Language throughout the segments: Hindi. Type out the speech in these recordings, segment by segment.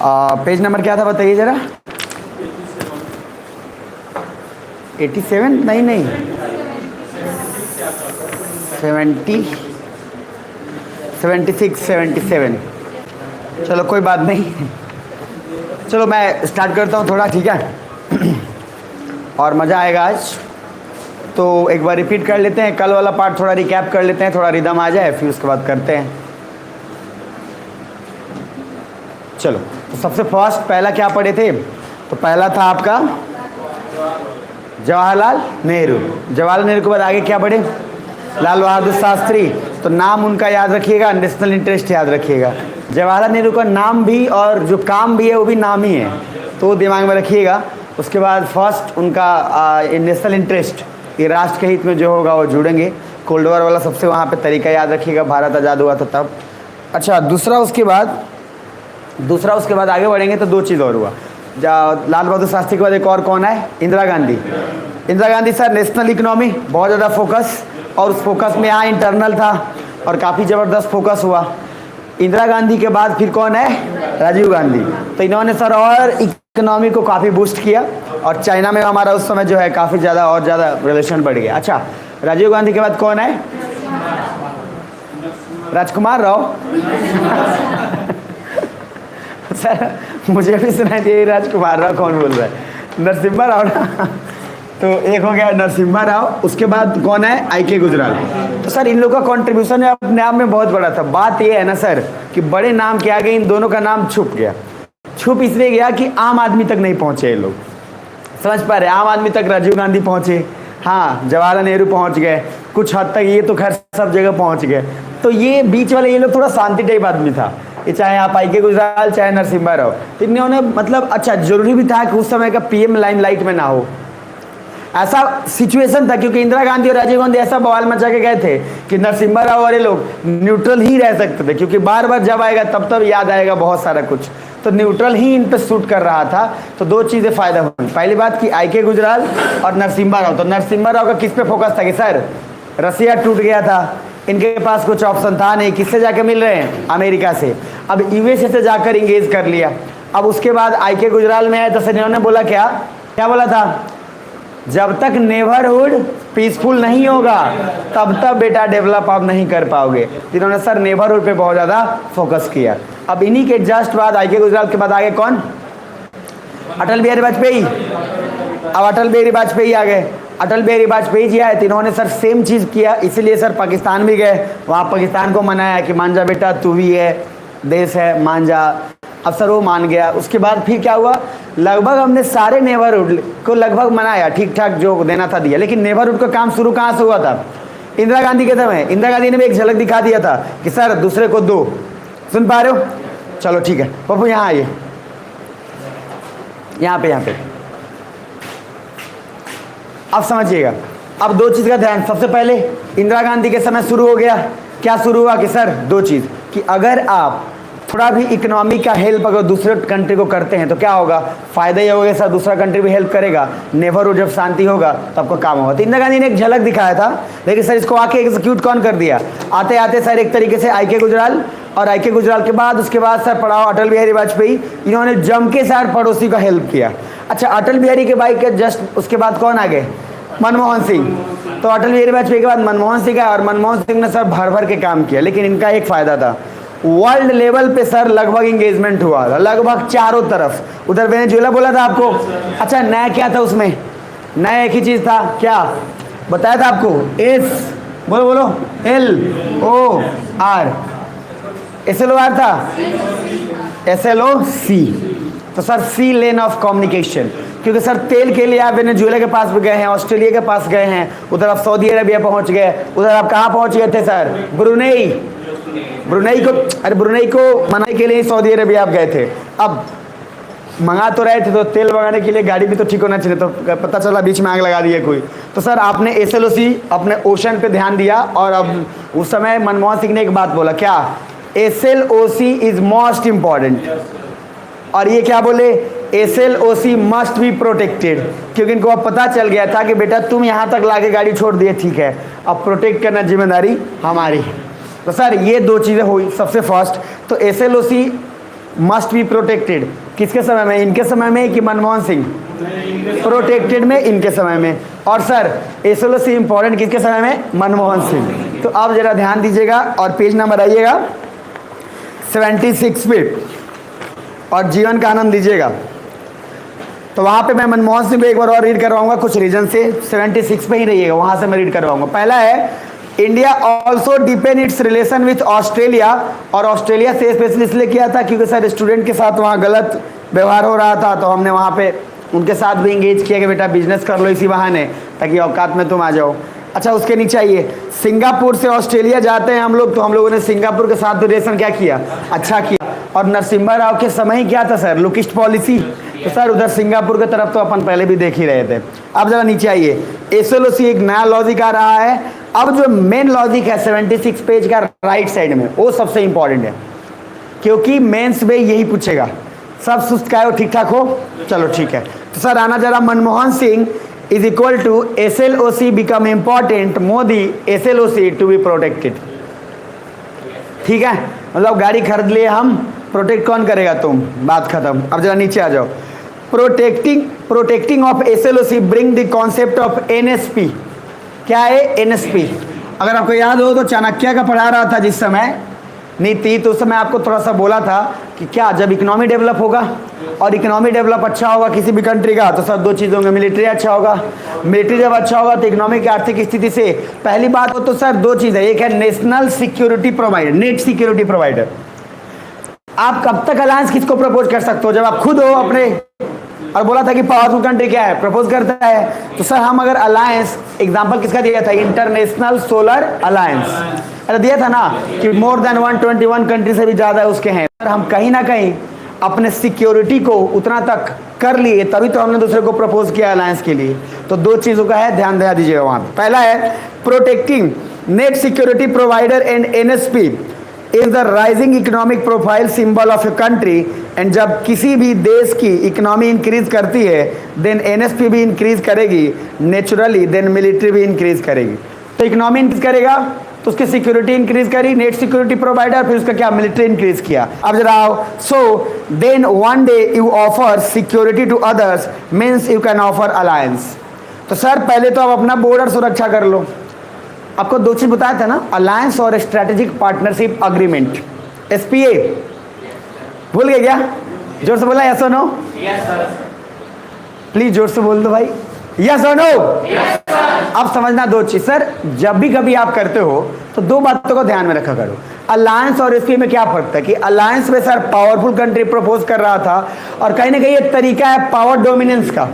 पेज नंबर क्या था बताइए ज़रा। 87 नहीं नहीं 70 76 77। चलो कोई बात नहीं, चलो मैं स्टार्ट करता हूँ थोड़ा, ठीक है। और मज़ा आएगा आज। तो एक बार रिपीट कर लेते हैं, कल वाला पार्ट थोड़ा रिकैप कर लेते हैं, थोड़ा रिदम आ जाए, फिर उसके बाद करते हैं। चलो, तो सबसे फर्स्ट पहला क्या पढ़े थे? तो पहला था आपका जवाहरलाल नेहरू। जवाहरलाल नेहरू के बाद आगे क्या पढ़े? लाल बहादुर शास्त्री। तो नाम उनका याद रखिएगा, नेशनल इंटरेस्ट याद रखिएगा। जवाहरलाल नेहरू का नाम भी और जो काम भी है वो भी नाम ही है, तो वो दिमाग में रखिएगा। उसके बाद फर्स्ट उनका नेशनल इंटरेस्ट, ये राष्ट्र के हित में जो होगा वो जुड़ेंगे। कोल्ड वॉर वाला सबसे वहाँ पे तरीका याद रखिएगा, भारत आज़ाद हुआ था तब। अच्छा, दूसरा उसके बाद आगे बढ़ेंगे तो दो चीज़ और हुआ। लाल बहादुर शास्त्री के बाद एक और कौन है? Indira Gandhi. Indira Gandhi sir national economy, बहुत ज़्यादा फोकस, और उस फोकस में यहाँ इंटरनल था और काफ़ी ज़बरदस्त फोकस हुआ। इंदिरा गांधी के बाद फिर कौन है? राजीव गांधी। तो इन्होंने सर और इकोनॉमी को काफ़ी बूस्ट किया, और चाइना में हमारा उस समय जो है काफ़ी ज़्यादा और ज़्यादा रिलेशन बढ़ गया। अच्छा, राजीव गांधी के बाद कौन है? राजकुमार राव। सर मुझे भी सुनाई दिया राजकुमार राव कौन बोल रहा है? नरसिम्हा राव ना। तो एक हो गया नरसिम्हा राव, उसके बाद कौन है? आई.के. गुजराल। तो सर इन लोगों का कंट्रीब्यूशन अपने आप में बहुत बड़ा था। बात ये है ना सर कि बड़े नाम के आगे इन दोनों का नाम छुप गया। छुप इसलिए गया कि आम आदमी तक नहीं पहुंचे ये लोग, समझ पा रहे? आम आदमी तक राजीव गांधी पहुंचे, हाँ जवाहरलाल नेहरू पहुंच गए, कुछ हद तक ये तो खैर सब जगह पहुंच गए। तो ये बीच वाले ये लोग थोड़ा शांति टाइप आदमी था, ये चाहे आप आई.के. गुजराल चाहे नरसिम्हा राव। तो इन्होंने मतलब अच्छा जरूरी भी था कि उस समय का पीएम लाइमलाइट में ना हो, ऐसा सिचुएशन था, क्योंकि इंदिरा गांधी और राजीव गांधी ऐसा बवाल मचा के गए थे कि नरसिम्हा राव और ये लोग न्यूट्रल ही रह सकते थे, क्योंकि बार बार जब आएगा तब याद आएगा बहुत सारा कुछ, तो न्यूट्रल ही इन पे सूट कर रहा था। तो दो चीज़ें फ़ायदा हुई। पहली बात कि आई.के. गुजराल और नरसिम्हा राव। तो नरसिम्हा राव का किस पे फोकस था कि सर रसिया टूट गया था, इनके पास कुछ ऑप्शन था नहीं, किससे जाके मिल रहे हैं? अमेरिका से। अब यूएसए से जाकर इंगेज कर लिया। अब उसके बाद आई.के. गुजराल में आए तो सर इन्होंने बोला क्या बोला था? जब तक नेबरहुड पीसफुल नहीं होगा तब तक बेटा डेवलप आप नहीं कर पाओगे। जिन्होंने सर नेबरहुड पे बहुत ज़्यादा फोकस किया। अब इन्हीं के जस्ट बाद आई.के. गुजराल के बाद आगे कौन? अटल बिहारी वाजपेयी। अब अटल बिहारी वाजपेयी आ गए। अटल बिहारी वाजपेयी जी आए तो इन्होंने सर सेम चीज़ किया, इसीलिए सर पाकिस्तान भी गए, वहाँ पाकिस्तान को मनाया कि मान जा बेटा तू भी है, देश है, मान जा। अब सर वो मान गया। उसके बाद फिर क्या हुआ? लगभग हमने सारे नेबरहुड को लगभग मनाया, ठीक ठाक जो देना था दिया, लेकिन नेबरहुड का काम शुरू कहाँ से हुआ था? इंदिरा गांधी के समय। इंदिरा गांधी ने भी एक झलक दिखा दिया था कि सर दूसरे को दो। सुन पा रहे हो? चलो ठीक है पप्पू यहाँ आइए, यहाँ पे अब समझिएगा। अब दो चीज़ का ध्यान, सबसे पहले इंदिरा गांधी के समय शुरू हो गया। क्या शुरू हुआ कि सर दो चीज़, कि अगर आप थोड़ा भी इकोनॉमी का हेल्प अगर दूसरे कंट्री को करते हैं तो क्या होगा? फ़ायदा ही होगा सर, दूसरा कंट्री भी हेल्प करेगा, नेबरहुड जब शांति होगा तो आपको काम होगा। तो इंदिरा गांधी ने एक झलक दिखाया था, लेकिन सर इसको आके एग्जीक्यूट कौन कर दिया? आते आते सर एक तरीके से आई.के. गुजराल, और आई.के. गुजराल के बाद उसके बाद सर पढ़ाओ अटल बिहारी वाजपेयी, इन्होंने जम के सर पड़ोसी का हेल्प किया। अच्छा, अटल बिहारी के भाई के जस्ट उसके बाद कौन आ गए? मनमोहन सिंह। तो अटल बिहारी वाजपेयी के बाद मनमोहन सिंह आए, और मनमोहन सिंह ने सर भर के काम किया, लेकिन इनका एक फ़ायदा था, वर्ल्ड लेवल पे सर लगभग इंगेजमेंट हुआ था, लगभग चारों तरफ। उधर वेनेजुएला बोला था आपको। अच्छा, नया क्या था उसमें? नया एक ही चीज़ था, क्या बताया था आपको? बोलो SLOR, SLOR था, SLOC। तो sir sea lane of communication, क्योंकि सर तेल के लिए आप वेनेजुएला के पास भी गए हैं, ऑस्ट्रेलिया के पास गए हैं, उधर आप सऊदी अरेबिया पहुंच गए, उधर आप कहाँ पहुंच गए थे सर? ब्रुनई को मनाने के लिए सऊदी अरेबिया आप गए थे। अब मंगा तो रहे थे, तो तेल मंगाने के लिए गाड़ी भी तो ठीक होना चाहिए, तो पता चला बीच में आग लगा दी है कोई। तो सर आपने SLOC अपने ओशन पे ध्यान दिया, और अब उस समय मनमोहन सिंह ने एक बात बोला, क्या? SLOC is most important. और ये क्या बोले? SLOC मस्ट बी प्रोटेक्टेड, क्योंकि इनको अब पता चल गया था कि बेटा तुम यहाँ तक लाके गाड़ी छोड़ दिए, ठीक है, अब प्रोटेक्ट करना जिम्मेदारी हमारी है। तो सर ये दो चीज़ें हुई सबसे फर्स्ट। तो SLOC मस्ट बी प्रोटेक्टेड। किसके समय में, इनके समय में कि मनमोहन सिंह? प्रोटेक्टेड में इनके समय में। और सर एसएलओसी इंपॉर्टेंट किसके समय में? मनमोहन सिंह। तो आप जरा ध्यान दीजिएगा और पेज नंबर आइएगा 76 पे और जीवन का आनंद लीजिएगा। तो वहाँ पे मैं मनमोहन सिंह को एक बार और रीड करवाऊंगा कुछ रीजन से, 76 पे ही रहिएगा, वहाँ से मैं रीड करवाऊंगा। पहला है India also depend it's relation with Australia, और ऑस्ट्रेलिया से स्पेशली इसलिए किया था क्योंकि सर स्टूडेंट के साथ वहाँ गलत व्यवहार हो रहा था, तो हमने वहाँ पे उनके साथ भी इंगेज किया कि बेटा बिजनेस कर लो इसी बहाने ताकि औकात में तुम आ जाओ। अच्छा उसके नीचे आइए, सिंगापुर से ऑस्ट्रेलिया जाते हैं हम लोग, तो हम लोगों ने सिंगापुर के साथ रिलेशन क्या किया? अच्छा किया। और नरसिम्हा राव के समय ही क्या था सर? Look East policy. तो सर उधर सिंगापुर की तरफ तो अपन पहले भी देख ही रहे थे। अब जरा नीचे आइए, एसएलओसी एक नया लॉजिक आ रहा है। अब जो मेन लॉजिक है 76 पेज का राइट साइड में, वो सबसे इंपॉर्टेंट है क्योंकि मेंस में यही पूछेगा। सब सुस्त का हो, ठीक ठाक हो? चलो ठीक है। तो सर आना जरा, Manmohan Singh is equal to SLOC become important, Modi SLOC to be protected. ठीक है, मतलब गाड़ी खरीद लिए हम, प्रोटेक्ट कौन करेगा? तुम। बात खत्म। अब जरा नीचे आ जाओ, protecting of SLOC bring the concept of NSP. क्या है एनएसपी? अगर आपको याद हो तो चाणक्य का पढ़ा रहा था जिस समय नीति, तो उस समय आपको थोड़ा सा बोला था कि क्या जब इकोनॉमी डेवलप होगा और इकोनॉमी डेवलप अच्छा होगा किसी भी कंट्री का, तो सर दो चीज़ होंगे, मिलिट्री अच्छा होगा, मिलिट्री जब अच्छा होगा तो इकोनॉमिक आर्थिक स्थिति से पहली बात हो तो सर दो चीज़ है, एक है national security provider, net security provider. आप कब तक अलायंस किसको प्रपोज कर सकते हो? जब आप खुद हो अपने, और बोला था कि पावरफुल कंट्री क्या है? प्रपोज करता है। तो सर हम अगर अलायंस, एग्जांपल किसका दिया था? इंटरनेशनल सोलर अलायंस, अरे दिया था ना कि मोर देन 121 कंट्री से भी ज़्यादा उसके हैं। सर हम कहीं ना कहीं अपने सिक्योरिटी को उतना तक कर लिए, तभी तो हमने दूसरे को प्रपोज किया अलायंस के लिए। तो दो चीज़ों का है, ध्यान दे दीजिएगा वहाँ। पहला है protecting net security provider and NSP is the rising economic profile symbol of a country, and जब किसी भी देश की इकोनॉमी इंक्रीज करती है देन एनएसपी भी इंक्रीज करेगी नेचुरली, देन मिलिट्री भी इंक्रीज करेगी। तो इकोनॉमी इंक्रीज करेगा तो उसकी सिक्योरिटी इंक्रीज करी, नेट सिक्योरिटी प्रोवाइडर, फिर उसका क्या? मिलिट्री इंक्रीज किया। अब जरा आओ, so then one day you offer security to others means you can offer alliance. तो सर पहले तो आप अपना बॉर्डर सुरक्षा कर लो। आपको दो चीज बताया था ना, अलायंस और स्ट्रेटेजिक पार्टनरशिप अग्रीमेंट, एसपीए। भूल गए क्या? जोर से बोला यस और नो? प्लीज जोर से बोल दो भाई, यस और नो? अब समझना दो चीज सर, जब भी कभी आप करते हो तो दो बातों को ध्यान में रखा करो। अलायंस और एसपीए में क्या फर्क है कि अलायंस में सर पावरफुल कंट्री प्रपोज कर रहा था और कहीं ना कहीं एक तरीका है पावर डोमिनेंस का,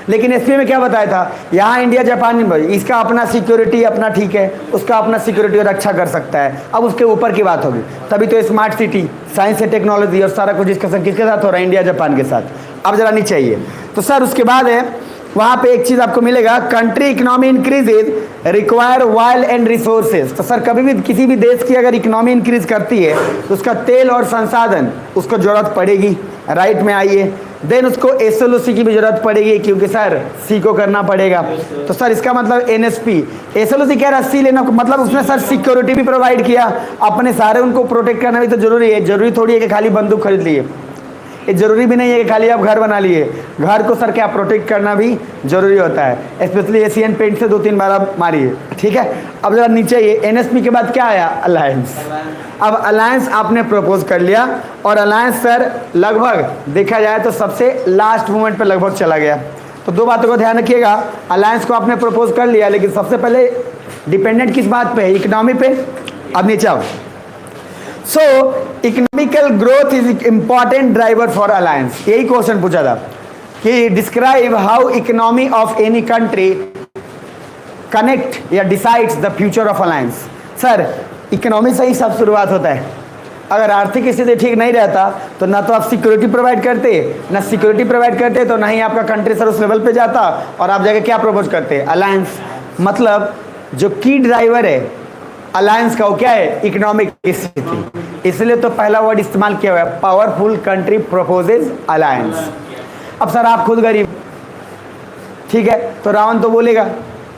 लेकिन एसपीए में क्या बताया था? यहाँ इंडिया जापान इसका अपना सिक्योरिटी अपना ठीक है, उसका अपना सिक्योरिटी रक्षा कर सकता है। अब उसके ऊपर की बात होगी, तभी तो smart city, science and technology और सारा कुछ डिस्कशन किसके साथ हो रहा है? इंडिया जापान के साथ। अब जरा नीचे आइए, तो सर उसके बाद है वहाँ पे एक चीज आपको मिलेगा, country economy increases require oil and resources. तो सर कभी भी किसी भी देश की अगर इकोनॉमी इंक्रीज करती है तो उसका तेल और संसाधन उसको जरूरत पड़ेगी। राइट में आइए, देन उसको एसएलओसी की भी जरूरत पड़ेगी क्योंकि सर सी को करना पड़ेगा। तो सर इसका मतलब एनएसपी, एसएलओसी कह रहा है सी लेना, मतलब उसने सर सिक्योरिटी भी प्रोवाइड किया, अपने सारे उनको प्रोटेक्ट करना भी तो जरूरी है। जरूरी थोड़ी है कि खाली बंदूक खरीद लिए, ये जरूरी भी नहीं है कि खाली आप घर बना लिए, घर को सर क्या प्रोटेक्ट करना भी जरूरी होता है। स्पेशली एशियन पेंट से 2-3 बार आप मारिए, ठीक है। अब जरा नीचे ये एनएसपी के बाद क्या आया? अलायंस। अब अलायंस आपने प्रपोज कर लिया और अलायंस सर लगभग देखा जाए तो सबसे लास्ट मोमेंट पे लगभग चला गया। तो दो बातों को ध्यान रखिएगा, अलायंस को आपने प्रपोज कर लिया लेकिन सबसे पहले डिपेंडेंट किस बात पे है? इकोनॉमी पे। अब नीचे आओ, so economical growth is important driver for alliance. यही क्वेश्चन पूछा था कि describe how economy of any country connect या decides the future of alliance. Sir economy से ही सब शुरुआत होता है। अगर आर्थिक स्थिति ठीक नहीं रहता तो ना तो आप सिक्योरिटी प्रोवाइड करते, ना सिक्योरिटी प्रोवाइड करते तो ना ही आपका कंट्री सर उस लेवल पे जाता, और आप जाके क्या प्रपोज करते? अलायंस। मतलब जो की ड्राइवर है अलायंस का वो क्या है? इकोनॉमिक स्थिति। इसलिए तो पहला वर्ड इस्तेमाल किया हुआ है, पावरफुल कंट्री प्रपोजेज अलायंस। अब सर आप खुद गरीब, ठीक है, तो रावण तो बोलेगा,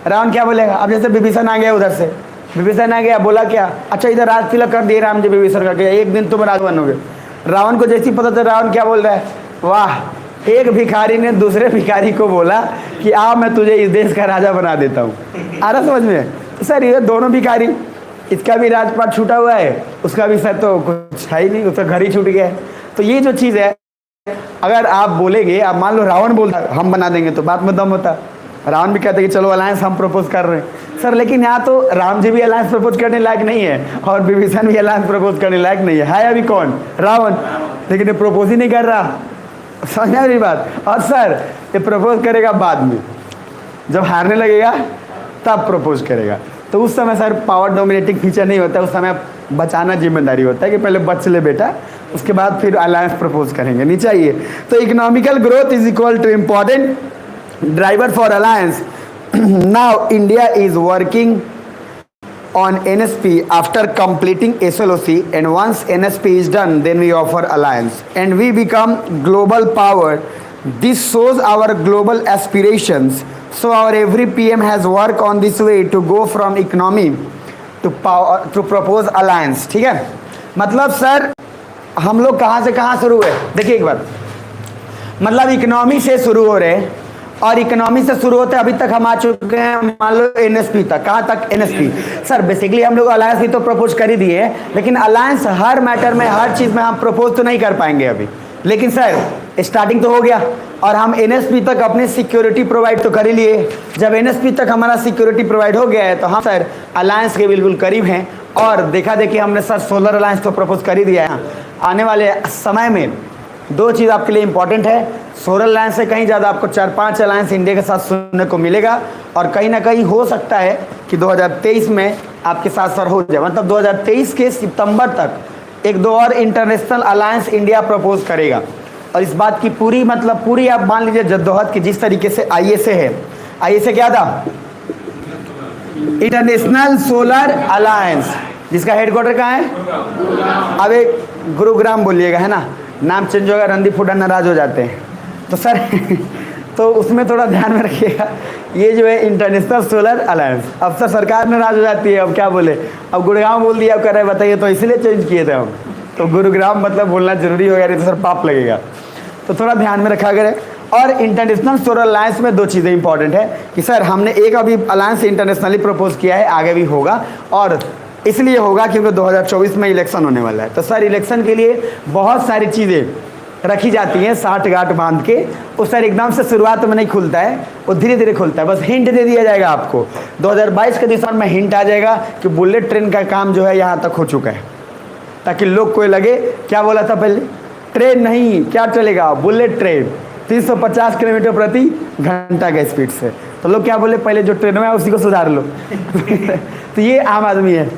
रावण क्या बोलेगा? अब जैसे विभीषण आ गया उधर से, विभीषण आ गया, बोला क्या? अच्छा इधर राज तिलक कर दिए राम जी विभीषण का, एक दिन तुम राज बनोगे। रावण को जैसी पता था, रावण क्या बोल रहा है, वाह, एक भिखारी ने दूसरे भिखारी को बोला कि आओ मैं तुझे इस देश का राजा बना देता हूँ। आ रहा समझ में? तो सर ये दोनों भिखारी, इसका भी राजपाट छूटा हुआ है, उसका भी सर तो कुछ है ही नहीं, उसका घर ही छूट गया है। तो ये जो चीज़ है, अगर आप बोलेंगे, आप मान लो रावण बोलता हम बना देंगे, तो बात में दम होता। रावण भी कहते कि चलो अलायंस हम प्रपोज कर रहे हैं सर, लेकिन यहाँ तो राम जी भी अलायंस प्रपोज करने लायक नहीं है और विभीषण भी अलायंस प्रपोज करने लायक नहीं है अभी कौन? रावण। लेकिन ये प्रपोज ही नहीं कर रहा, समझा मेरी बात? और सर ये प्रपोज करेगा बाद में, जब हारने लगेगा तब प्रपोज करेगा। तो उस समय सर पावर डोमिनेटिंग फीचर नहीं होता, उस समय बचाना जिम्मेदारी होता है कि पहले बच ले बेटा, उसके बाद फिर अलायंस प्रपोज करेंगे, नहीं चाहिए। तो economical growth is equal to important driver for alliance. Now India is working on NSP after completing SLOC, and once NSP is done, then we offer alliance and we become global power. This shows our global aspirations. So our every PM has worked on this way to go from economy to power to propose alliance. ठीक है, मतलब सर हम लोग कहाँ से कहाँ शुरू हुए? देखिए एक बार, मतलब इकोनॉमी से शुरू हो रहे हैं और इकोनॉमी से शुरू होते अभी तक हम आ चुके हैं मान लो एनएसपी तक। कहाँ तक? एनएसपी। सर बेसिकली हम लोग अलायंस भी तो प्रपोज कर ही दिए, लेकिन अलायंस हर मैटर में, हर चीज़ में हम प्रपोज तो नहीं कर पाएंगे अभी, लेकिन सर स्टार्टिंग तो हो गया और हम एनएसपी तक अपनी सिक्योरिटी प्रोवाइड तो कर ही लिए। जब एनएसपी तक हमारा सिक्योरिटी प्रोवाइड हो गया है तो हम सर अलायंस के बिल्कुल करीब हैं। और देखा देखी हमने सर सोलर अलायंस तो प्रपोज कर ही दिया है। आने वाले समय में दो चीज़ आपके लिए इंपॉर्टेंट है, सोलर अलायंस से कहीं ज़्यादा आपको 4-5 अलायंस इंडिया के साथ सुनने को मिलेगा और कहीं ना कहीं हो सकता है कि 2023 में आपके साथ सर हो जाए, मतलब 2023 के सितंबर तक एक दो और इंटरनेशनल अलायंस इंडिया प्रपोज करेगा। और इस बात की पूरी मतलब पूरी आप मान लीजिए जद्दोहद की जिस तरीके से ISA है, ISA क्या था? इंटरनेशनल सोलर अलायंस, जिसका हेडक्वार्टर कहाँ है? अब एक गुरुग्राम बोलिएगा, है ना, नाम चेंज होगा, रणदीप हुड्डा नाराज हो जाते हैं तो सर तो उसमें थोड़ा ध्यान में रखिएगा। ये जो है इंटरनेशनल सोलर अलायंस, अब सर सरकार नाराज हो जाती है, अब क्या बोले, अब गुड़गांव बोल दिया, अब कह रहे बताइए, तो इसलिए चेंज किए थे हम, तो गुरुग्राम मतलब बोलना जरूरी हो गया, नहीं तो सर पाप लगेगा, तो थोड़ा ध्यान में रखा करें। और इंटरनेशनल सोलर अलायंस में दो चीज़ें इंपॉर्टेंट है कि सर हमने एक अभी अलायंस इंटरनेशनली प्रपोज किया है, आगे भी होगा, और इसलिए होगा क्योंकि 2024 में इलेक्शन होने वाला है। तो सर इलेक्शन के लिए बहुत सारी चीज़ें रखी जाती हैं साठ गांठ बांध के, वो सर एकदम से शुरुआत में नहीं खुलता है, वो धीरे धीरे खुलता है, बस हिंट दे दिया जाएगा आपको। 2022 के दिसंबर में हिंट आ जाएगा कि बुलेट ट्रेन का काम जो है यहाँ तक हो चुका है, ताकि लोग को लगे, क्या बोला था पहले, ट्रेन नहीं क्या चलेगा, बुलेट ट्रेन 350 किलोमीटर प्रति घंटा के स्पीड से, तो लोग क्या बोले, पहले जो ट्रेन में है उसी को सुधार लो तो ये आम आदमी है,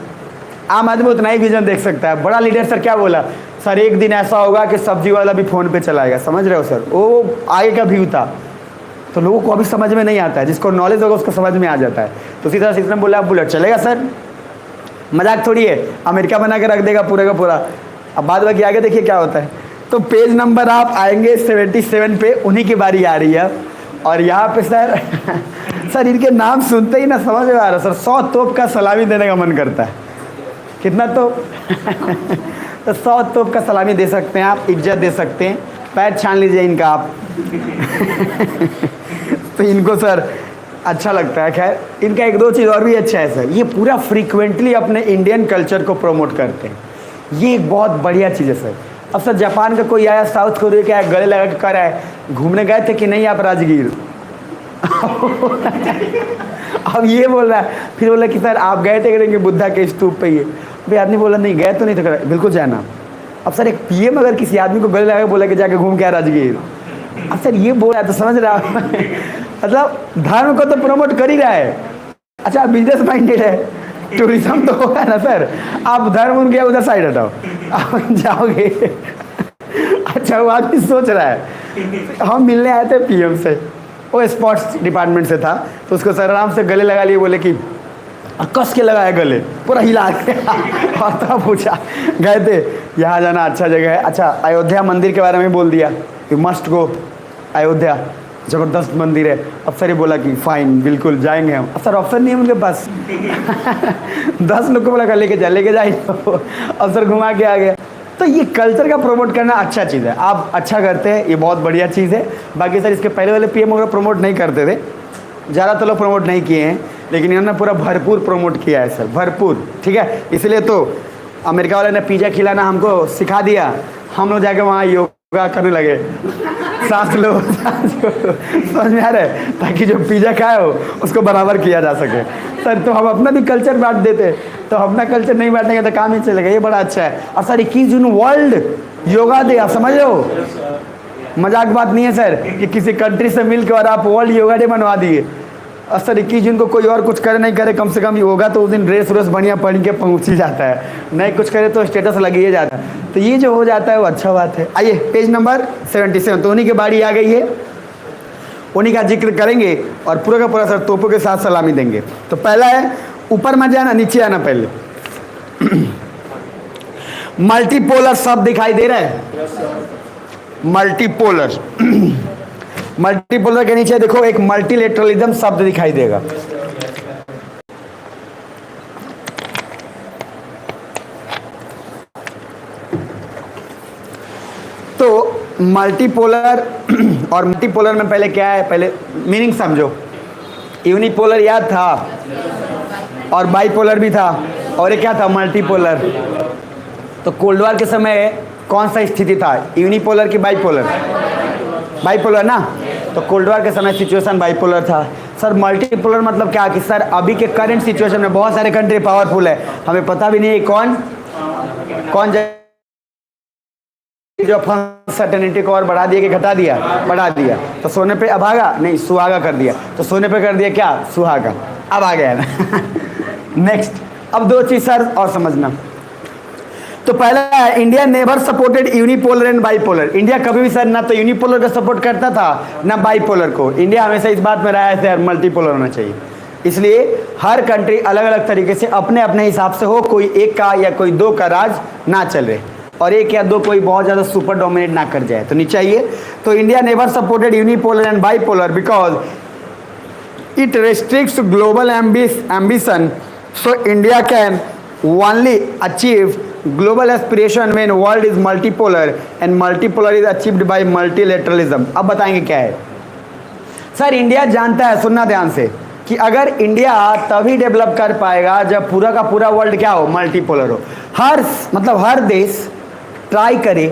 आम आदमी उतना ही विजन देख सकता है। बड़ा लीडर सर क्या बोला, सर एक दिन ऐसा होगा कि सब्जी वाला भी फ़ोन पे चलाएगा, समझ रहे हो सर, वो आगे का व्यू था, तो लोगों को अभी समझ में नहीं आता है, जिसको नॉलेज होगा उसको समझ में आ जाता है। तो उसी तरह सिस्टम बोला बुलेट चलेगा सर, मजाक थोड़ी है, अमेरिका बना के रख देगा पूरे का पूरा। अब बाद बाकी आगे देखिए क्या होता है। तो पेज नंबर आप आएंगे 77 पे, उन्हीं की बारी आ रही है। और यहाँ पे सर सर इनके नाम सुनते ही ना समझ में आ रहा सर, 100 तोप का सलामी देने का मन करता है। कितना तोप तो 100 तोप का सलामी दे सकते हैं आप, इज्जत दे सकते हैं, पैर छान लीजिए इनका आप तो इनको सर अच्छा लगता है। खैर इनका एक दो चीज़ और भी अच्छा है सर, ये पूरा फ्रीक्वेंटली अपने इंडियन कल्चर को प्रमोट करते हैं, ये एक बहुत बढ़िया चीज़ है सर। अब सर जापान का कोई आया, साउथ कोरिया का आया, गले लगा के कर आए, घूमने गए थे कि नहीं आप राजगीर अब ये बोल रहा है, फिर बोला कि सर आप गए थे करेंगे बुद्धा के स्तूप पे, ये भाई आदमी बोला नहीं गए तो नहीं तो बिल्कुल जाना। अब सर एक PM अगर किसी आदमी को गले लगा बोला कि जाके घूम के आ राजगीर, अब सर ये बोल रहा है तो समझ रहा मतलब धर्म को तो प्रमोट कर ही रहा है। अच्छा बिजनेस माइंडेड है, टूरिज्म तो होगा ना सर, आप धर्म उनके उधर साइड हटाओ, आप जाओगे अच्छा वो आदमी सोच रहा है। हम मिलने आए थे PM से, वो स्पोर्ट्स डिपार्टमेंट से था, तो उसको सर आराम से गले लगा लिए, बोले कि कस के लगाया गले पूरा हिला के और तब पूछा गए थे यहाँ जाना अच्छा जगह है। अच्छा अयोध्या मंदिर के बारे में बोल दिया कि मस्ट गो अयोध्या, ज़बरदस्त मंदिर है। अब सर ये बोला कि फाइन बिल्कुल जाएंगे हम। अब सर ऑप्शन नहीं है उनके पास 10 लोग को बोला लेके जा, लेके जाए अब सर घुमा के आ गया। तो ये कल्चर का प्रमोट करना अच्छा चीज़ है, आप अच्छा करते हैं, ये बहुत बढ़िया चीज़ है। बाकी सर इसके पहले वाले पीएम वगैरह प्रमोट नहीं करते थे, ज़्यादा तो लोग प्रमोट नहीं किए हैं, लेकिन इन्होंने पूरा भरपूर प्रमोट किया है सर, भरपूर। ठीक है, इसलिए तो अमेरिका वाले ने पिज़्ज़ा खिलाना हमको सिखा दिया, हम लोग जाके वहाँ योगा करने लगे, सांस लो समझ में आ रहा है, ताकि जो पिज़्ज़ा खाए हो उसको बराबर किया जा सके। सर तो हम अपना भी कल्चर बांट देते, तो अपना कल्चर नहीं बांटेंगे तो काम ही चलेगा, ये बड़ा अच्छा है। और sir 21 June world yoga day, आप समझ रहे हो, मजाक बात नहीं है सर कि किसी कंट्री से मिलकर और आप वर्ल्ड योगा डे बनवा दिए। और सर 21 जून को कोई और कुछ करे नहीं करे, कम से कम योगा तो उस दिन ड्रेस व्रेस बढ़िया पहन के पहुँच ही जाता है, नहीं कुछ करे तो स्टेटस लग ही जाता है। तो ये जो हो जाता है वो अच्छा बात है। आइए पेज नंबर 77, तो उन्हीं की बारी आ गई है, उन्हीं का जिक्र करेंगे और पूरा का पूरा सर तोपों के साथ सलामी देंगे। तो पहला है, ऊपर मत जाना, नीचे आना पहले। मल्टीपोलर शब्द दिखाई दे रहा है, मल्टीपोलर मल्टीपोलर के नीचे देखो एक मल्टीलेटरलिज्म शब्द दिखाई देगा। तो मल्टीपोलर और मल्टीपोलर में पहले क्या है, पहले मीनिंग समझो। यूनिपोलर याद था और बाइपोलर भी था, और ये क्या था, मल्टीपोलर। तो कोल्ड वॉर के समय कौन सा स्थिति था, यूनिपोलर की बाइपोलर? बाइपोलर ना। तो कोल्ड वॉर के समय सिचुएशन बाइपोलर था। सर मल्टीपोलर मतलब क्या कि सर अभी के करंट सिचुएशन में बहुत सारे कंट्री पावरफुल है, हमें पता भी नहीं है कौन जो अनसर्टेनिटी को और बढ़ा दिया कि घटा दिया, बढ़ा दिया। तो सोने पे अभागा नहीं सुहागा कर दिया, तो सोने पे कर दिया क्या, सुहागा। अब आ गया ना। नेक्स्ट, अब दो चीज सर और समझना। तो पहला है, India never supported unipolar and bipolar. India कभी भी सर ना तो यूनिपोलर को सपोर्ट करता था ना बाइपोलर को। इंडिया हमेशा इस बात में रहा है सर मल्टीपोलर होना चाहिए। इसलिए हर कंट्री अलग अलग तरीके से अपने अपने हिसाब से हो, कोई एक का या कोई दो का राज ना चले, और एक या दो कोई बहुत ज़्यादा सुपर डोमिनेट ना कर जाए। तो नीचे आइए, तो India never supported unipolar and bipolar because it restricts global ambition, so India can only achieve global aspiration when world is multipolar and multipolar is achieved by multilateralism। अब बताएंगे क्या है सर। इंडिया जानता है, सुनना ध्यान से, कि अगर इंडिया तभी डेवलप कर पाएगा जब पूरा का पूरा वर्ल्ड क्या हो, मल्टीपोलर हो। हर देश ट्राई करे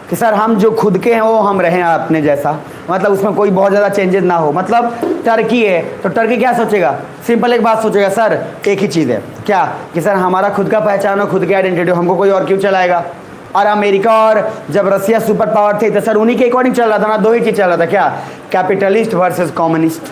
कि सर हम जो खुद के हैं वो हम रहें अपने जैसा, मतलब उसमें कोई बहुत ज़्यादा चेंजेस ना हो। मतलब टर्की है तो टर्की क्या सोचेगा, सिंपल एक बात सोचेगा, सर एक ही चीज़ है क्या कि सर हमारा खुद का पहचान हो, खुद की आइडेंटिटी हो, हमको कोई और क्यों चलाएगा। और अमेरिका और जब रसिया सुपर पावर थे तो सर उन्हीं के अकॉर्डिंग चल रहा था ना, दो ही चीज़ चल रहा था, क्या, कैपिटलिस्ट वर्सेस कम्युनिस्ट।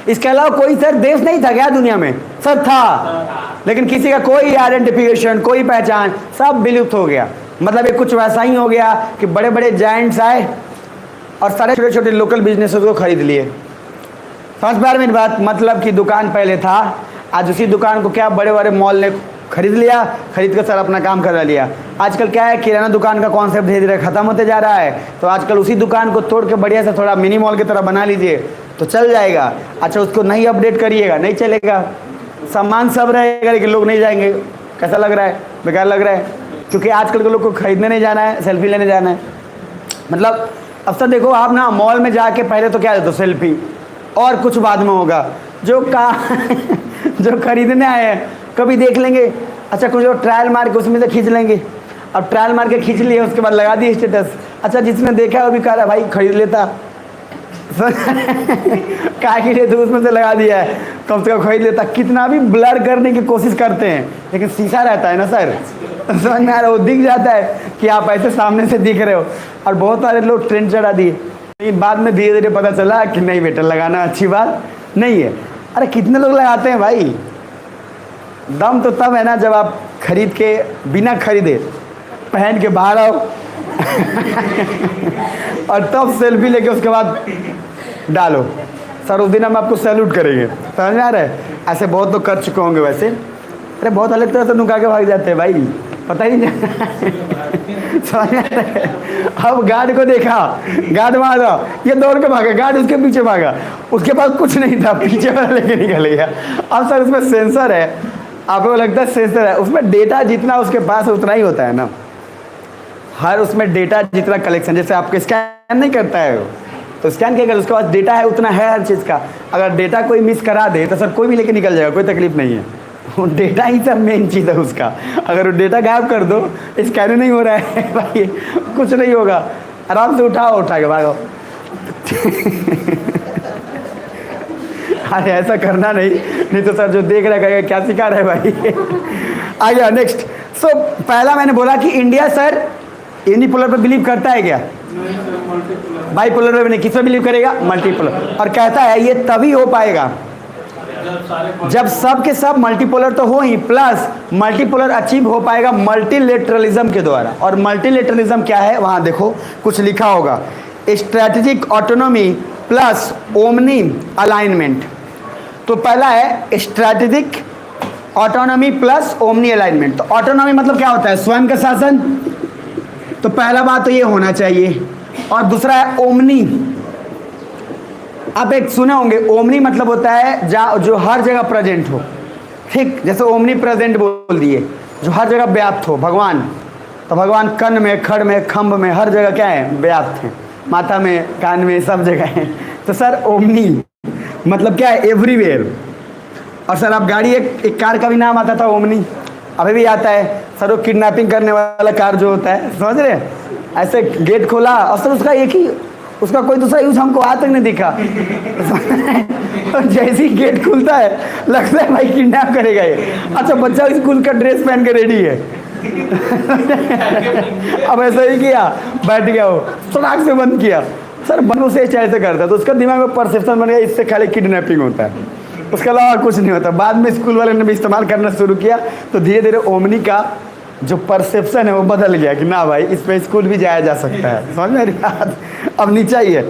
इसके अलावा कोई सर देश नहीं था क्या दुनिया में, सर था, लेकिन किसी का कोई आइडेंटिफिकेशन, कोई पहचान, सब विलुप्त हो गया। मतलब ये कुछ वैसा ही हो गया कि बड़े बड़े जायंट्स आए और सारे छोटे छोटे लोकल बिजनेसेस को खरीद लिए। समझ पा रहे मेरी बात, मतलब कि दुकान पहले था, आज उसी दुकान को क्या बड़े बड़े मॉल ने खरीद लिया, खरीद कर सर अपना काम करा लिया। आजकल क्या है, किराना दुकान का कॉन्सेप्ट धीरे धीरे खत्म होते जा रहा है, तो आजकल उसी दुकान को तोड़ के बढ़िया से थोड़ा मिनी मॉल की तरह बना लीजिए तो चल जाएगा। अच्छा उसको नहीं अपडेट करिएगा नहीं चलेगा, सामान सब रहेगा लेकिन लोग नहीं जाएंगे। कैसा लग रहा है, बेकार लग रहा है, क्योंकि आजकल के लोग को खरीदने नहीं जाना है, सेल्फी लेने जाना है। मतलब अब सर देखो आप ना मॉल में जाके पहले तो क्या देते हो, सेल्फी, और कुछ बाद में होगा। जो जो खरीदने आए हैं कभी देख लेंगे, अच्छा कुछ लोग ट्रायल मार के उसमें से खींच लेंगे, अब ट्रायल मार के खींच लिए उसके बाद लगा दिए स्टेटस। अच्छा जिसने देखा है वो भी कह रहा है भाई खरीद लेता, क्या के लिए तो उसमें से लगा दिया है, कम से कम खरीद लेता। कितना भी ब्लर करने की कोशिश करते हैं लेकिन शीशा रहता है ना सर, समझ में आ रहा है, वो दिख जाता है कि आप ऐसे सामने से दिख रहे हो। और बहुत सारे लोग ट्रेंड चढ़ा दिए, लेकिन बाद में धीरे धीरे पता चला कि नहीं बेटा लगाना अच्छी बात नहीं है। अरे कितने लोग लगाते हैं भाई, दम तो तब है ना जब आप खरीद के बिना खरीदे पहन के बाहर आओ और तब सेल्फी लेके उसके बाद डालो। सर उस दिन हम आपको सैल्यूट करेंगे, समझ में आ रहा है। ऐसे बहुत लोग कर चुके होंगे वैसे। अरे बहुत अलग तरह से नुका के भाग जाते हैं भाई, पता ही नहीं समझ में आ रहा है। अब गार्ड को देखा, गार्ड मारा, ये दौड़ के भागा, गार्ड उसके पीछे भागा, उसके पास कुछ नहीं था, पीछे वाला लेके निकल गया। अब सर उसमें सेंसर है, आपको लगता है सेंसर है, उसमें डेटा जितना उसके पास है उतना ही होता है ना। हर उसमें डेटा जितना कलेक्शन, जैसे आपको स्कैन नहीं करता है वो, तो स्कैन क्या कर उसके पास डेटा है उतना है हर चीज़ का। अगर डेटा कोई मिस करा दे तो सर कोई भी लेके निकल जाएगा, कोई तकलीफ नहीं है। वो डेटा ही सब मेन चीज़ है उसका। अगर वो डेटा गायब कर दो, स्कैन नहीं हो रहा है भाई, कुछ नहीं होगा, आराम से उठा के भागो। अरे ऐसा करना नहीं तो सर जो देख रहा है क्या सिखा रहा है भाई। आ गया नेक्स्ट। सो पहला मैंने बोला कि इंडिया सर यूनिपोलर पे बिलीव करता है क्या? बाइपोलर पे नहीं, किस पे बिलीव करेगा? मल्टीपोलर। और कहता है ये तभी हो पाएगा जब सब के सब मल्टीपोलर तो हो ही, प्लस मल्टीपोलर अचीव हो पाएगा मल्टीलेटरलिज्म के द्वारा। और मल्टीलेटरलिज्म क्या है वहां देखो कुछ लिखा होगा, strategic autonomy plus omni alignment. तो पहला है strategic autonomy plus omni alignment. तो ऑटोनॉमी मतलब क्या होता है? स्वयं का शासन। तो पहला बात तो ये होना चाहिए। और दूसरा है ओमनी। आप एक सुने होंगे, ओमनी मतलब होता है जो हर जगह प्रेजेंट हो, ठीक, जैसे ओमनी प्रेजेंट बोल दिए, जो हर जगह व्याप्त हो। भगवान, तो भगवान कण में, खड़ में, खम्भ में, हर जगह क्या है? व्याप्त है। माथा में, कान में, सब जगह है। तो सर ओमनी मतलब क्या है? एवरीवेयर। और सर आप गाड़ी, एक कार का भी नाम आता था ओमनी, अभी भी आता है सर। वो किडनैपिंग करने वाला कार जो होता है, समझ रहे हैं? ऐसे गेट खोला और सर उसका एक ही, उसका कोई दूसरा यूज हमको आज तक नहीं दिखा। और जैसे ही गेट खुलता है लगता है भाई किडनैप करेगा ये। अच्छा बच्चा स्कूल का ड्रेस पहन के रेडी है। अब ऐसा ही किया, बैठ गया वो, सड़क से बंद किया। सर बंद उसे ऐसे करता है तो उसका दिमाग में परसेप्शन बन गया इससे खाली किडनैपिंग होता है, उसके अलावा कुछ नहीं होता। बाद में स्कूल वाले ने भी इस्तेमाल करना शुरू किया तो धीरे धीरे ओमनी का जो परसेप्शन है वो बदल गया कि ना भाई इस पे स्कूल भी जाया जा सकता है। समझ में बात? अब नीचा ही है।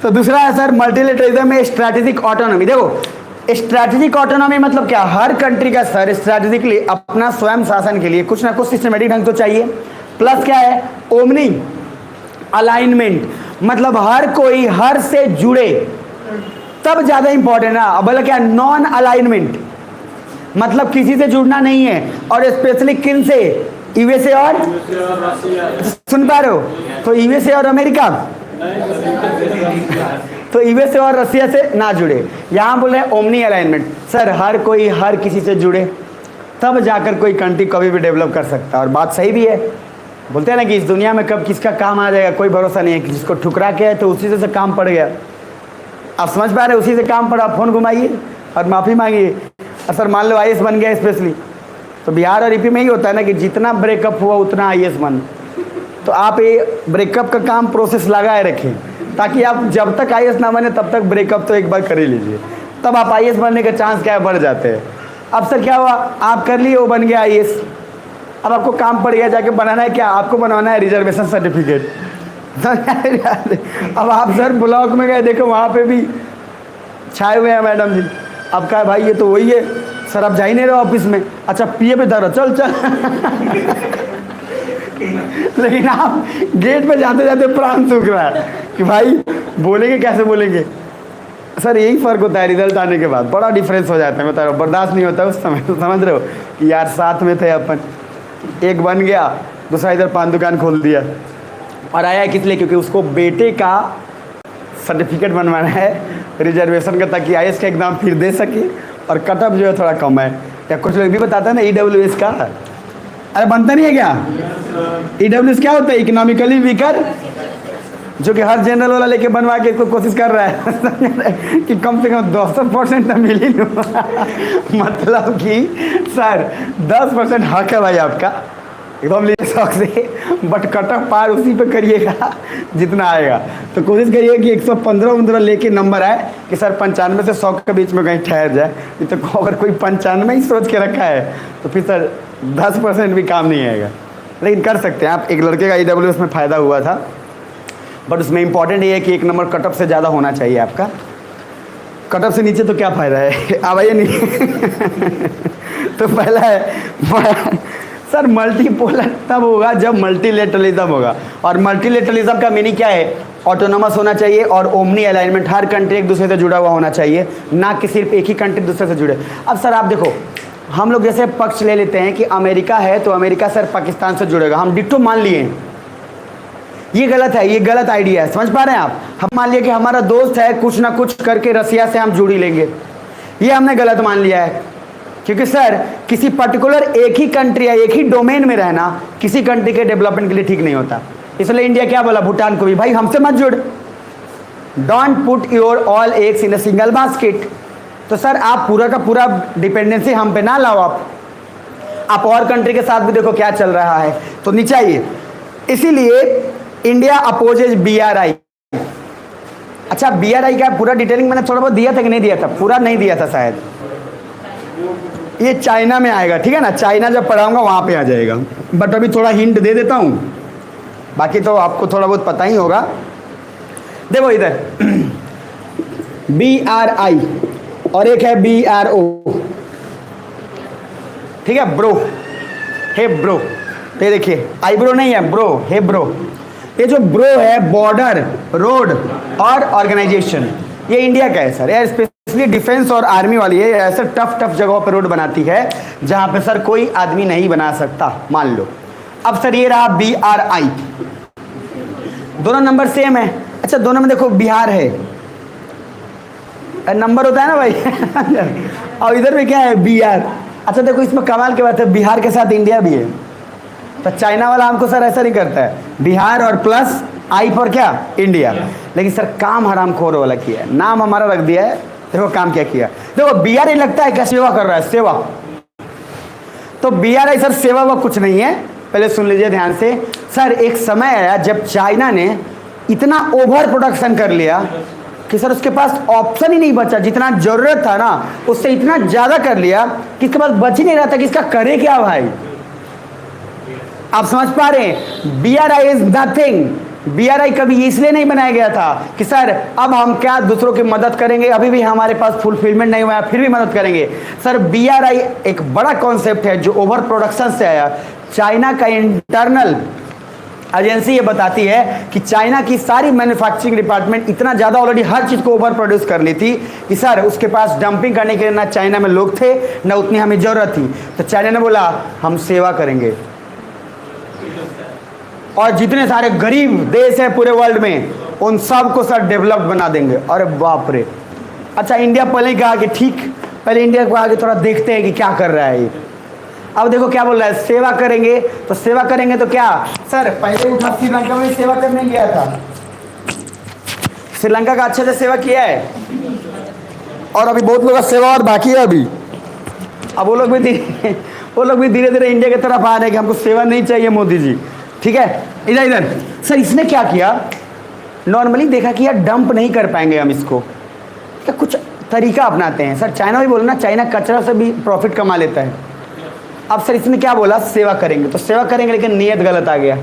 तो दूसरा है सर मल्टीलेटरलिज्म में स्ट्रैटेजिक ऑटोनॉमी। देखो स्ट्रैटेजिक ऑटोनॉमी मतलब क्या? हर कंट्री का सर स्ट्रैटेजिकली अपना स्वयं शासन के लिए कुछ ना कुछ सिस्टमेटिक ढंग तो चाहिए। प्लस क्या है? ओमनी अलाइनमेंट मतलब हर कोई हर से जुड़े, तब ज्यादा इंपॉर्टेंट है। अब बोला क्या? नॉन अलाइनमेंट मतलब किसी से जुड़ना नहीं है। और स्पेशली किन से? यूएसए और सुन पा रहे हो? तो यूएसए और अमेरिका, तो यूएसए और रसिया से ना जुड़े। यहां बोल रहे हैं ओमनी अलाइनमेंट। सर हर कोई हर किसी से जुड़े तब जाकर कोई कंट्री कभी भी डेवलप कर सकता है। और बात सही भी है। बोलते हैं ना कि इस दुनिया में कब किसका काम आ जाएगा कोई भरोसा नहीं है। कि जिसको ठुकरा के है तो उसी से काम पड़ गया। आप समझ पा रहे? उसी से काम पड़ा, फोन घुमाइए और माफ़ी मांगिए। सर मान लो आईएएस बन गया स्पेशली, तो बिहार और यूपी में ही होता है ना कि जितना ब्रेकअप हुआ उतना आईएएस बन। तो आप ये ब्रेकअप का काम प्रोसेस लगाए रखें ताकि आप जब तक आईएएस ना बने तब तक ब्रेकअप तो एक बार कर ही लीजिए, तब आप आईएएस बनने के चांस क्या है? बढ़ जाते हैं। अब सर क्या हुआ? आप कर लिए, वो बन गया आईएएस। अब आपको काम पड़ गया, जाके बनाना है क्या? आपको बनवाना है रिजर्वेशन सर्टिफिकेट। अब आप सर ब्लॉक में गए, देखो वहाँ पे भी छाए हुए हैं मैडम जी। अब कहा भाई ये तो वही है सर, आप जा ही नहीं रहे ऑफिस में। अच्छा पीए पे धरो, चल चल। लेकिन आप गेट पे जाते जाते प्राण सूख रहा है कि भाई बोलेंगे कैसे बोलेंगे। सर यही फ़र्क होता है रिजल्ट आने के बाद, बड़ा डिफरेंस हो जाता है। बता रहा हूँ, बर्दाश्त नहीं होता उस समय। समझ रहे हो कि यार साथ में थे अपन, एक बन गया, दूसरा इधर पान दुकान खोल दिया। और आया किस लिए? क्योंकि उसको बेटे का सर्टिफिकेट बनवाना है रिजर्वेशन का, ताकि आईएएस का एग्ज़ाम फिर दे सके। और कटअप जो है थोड़ा कम है। या कुछ लोग भी बताते हैं ना ईडब्ल्यूएस का, अरे बनता नहीं है क्या? ईडब्ल्यूएस क्या होता है? इकोनॉमिकली वीकर, जो कि हर जनरल वाला लेके बनवा के इसको कोशिश कर रहा है कि कम से कम 200% तो मिल ही लो। मतलब कि सर 10% हक है भाई आपका, एकदम लीजिए शौक से, बट कट ऑफ पार उसी पे करिएगा जितना आएगा। तो कोशिश करिए कि 115 लेके नंबर आए कि सर 95 से 100 के बीच में कहीं ठहर जाए। नहीं तो अगर कोई 95 ही सोच के रखा है तो फिर सर 10% भी काम नहीं आएगा। लेकिन कर सकते हैं आप। एक लड़के का ईडब्ल्यूएस में फ़ायदा हुआ था, बट उसमें इंपॉर्टेंट ये है कि 1 नंबर कट ऑफ से ज़्यादा होना चाहिए आपका। कट ऑफ से नीचे तो क्या फ़ायदा है? आवाइए नहीं। तो पहला है सर मल्टीपोलर तब होगा जब मल्टीलेटरलिज्म होगा। और मल्टीलेटरलिज्म का मीनिंग क्या है? ऑटोनोमस होना चाहिए और ओमनी अलाइनमेंट, हर कंट्री एक दूसरे से जुड़ा हुआ होना चाहिए, ना कि सिर्फ एक ही कंट्री दूसरे से जुड़े। अब सर आप देखो, हम लोग जैसे पक्ष ले लेते हैं कि अमेरिका है तो अमेरिका सर पाकिस्तान से जुड़ेगा, हम डिट्टो मान लिए, ये गलत है, ये गलत आइडिया है। समझ पा रहे हैं आप? हम मान लिया कि हमारा दोस्त है, कुछ ना कुछ करके रसिया से हम जुड़ी लेंगे, ये हमने गलत मान लिया है। क्योंकि सर किसी पर्टिकुलर एक ही कंट्री या एक ही डोमेन में रहना किसी कंट्री के डेवलपमेंट के लिए ठीक नहीं होता। इसलिए इंडिया क्या बोला भूटान को भी, भाई हमसे मत जुड़, don't put your all eggs in a single basket. तो सर आप पूरा का पूरा डिपेंडेंसी हम पे ना लाओ, आप और कंट्री के साथ भी देखो क्या चल रहा है, तो नहीं चाहिए। इसीलिए इंडिया अपोजेज BRI। अच्छा BRI का पूरा डिटेलिंग मैंने थोड़ा बहुत दिया था कि नहीं दिया था? पूरा नहीं दिया था शायद। ये चाइना में आएगा, ठीक है ना, चाइना जब पढ़ाऊंगा वहां पे आ जाएगा, बट अभी थोड़ा हिंट दे देता हूं, बाकी तो आपको थोड़ा बहुत पता ही होगा। देखो इधर BRI और एक है BRO, ठीक है, ब्रो, हे ब्रो। तो ये देखिए आईब्रो नहीं है, ब्रो, हे ब्रो। ये जो ब्रो है बॉर्डर, रोड और ऑर्गेनाइजेशन, ये इंडिया का है सर। ये स्पेशली डिफेंस और आर्मी वाली है, ऐसे टफ टफ जगहों पर रोड बनाती है जहां पे सर कोई आदमी नहीं बना सकता, मान लो। अब सर ये रहा BRI, दोनों नंबर सेम है। अच्छा दोनों में देखो बिहार है, नंबर होता है ना भाई और इधर में क्या है BR। अच्छा देखो इसमें कमाल की बात है, बिहार के साथ इंडिया भी है। तो चाइना वाला हमको सर ऐसा नहीं करता है, बिहार और प्लस I पर क्या, इंडिया। लेकिन सर काम हराम खोर वाला किया है, नाम हमारा रख दिया है। देखो काम क्या किया, देखो BRI लगता है क्या सेवा कर रहा है, सेवा। तो BRI सर सेवा वो कुछ नहीं है, पहले सुन लीजिए ध्यान से। सर एक समय आया जब चाइना ने इतना ओवर प्रोडक्शन कर लिया कि सर उसके पास ऑप्शन ही नहीं बचा, जितना जरूरत था ना उससे इतना ज्यादा कर लिया कि इसके पास बच ही नहीं रहा था कि इसका करे क्या भाई। आप समझ पा रहे हैं? BRI is nothing. BRI कभी इसलिए नहीं बनाया गया था कि सर अब हम क्या दूसरों की मदद करेंगे, अभी भी हमारे पास फुलफिलमेंट नहीं हुआ फिर भी मदद करेंगे। सर BRI एक बड़ा कॉन्सेप्ट है जो ओवर प्रोडक्शन से आया। चाइना का इंटरनल एजेंसी ये बताती है कि चाइना की सारी मैन्युफैक्चरिंग डिपार्टमेंट इतना ज़्यादा ऑलरेडी हर चीज़ को ओवर प्रोड्यूस कर ली थी कि सर उसके पास डंपिंग करने के लिए ना चाइना में लोग थे ना उतनी हमें ज़रूरत थी। तो चाइना ने बोला हम सेवा करेंगे और जितने सारे गरीब देश है पूरे वर्ल्ड में उन सब को सर डेवलप्ड बना देंगे। अरे बाप रे। अच्छा इंडिया पहले ही कहा कि ठीक, पहले इंडिया को आगे थोड़ा देखते हैं कि क्या कर रहा है ये। अब देखो क्या बोल रहा है, सेवा करेंगे। तो सेवा करेंगे तो क्या सर, पहले उठा श्रीलंका में सेवा करने गया था, श्रीलंका का अच्छे से सेवा किया है और अभी बहुत लोगों का सेवा और बाकी है अभी। अब वो लोग भी धीरे धीरे इंडिया की तरफ आ रहे हैं कि हमको सेवा नहीं चाहिए मोदी जी, ठीक है। इधर इधर सर इसने क्या किया, नॉर्मली देखा कि यार डंप नहीं कर पाएंगे हम इसको, तो कुछ तरीका अपनाते हैं। सर चाइना भी बोला ना, चाइना कचरा से भी प्रॉफिट कमा लेता है। अब सर इसने क्या बोला, सेवा करेंगे। तो सेवा करेंगे लेकिन नियत गलत आ गया।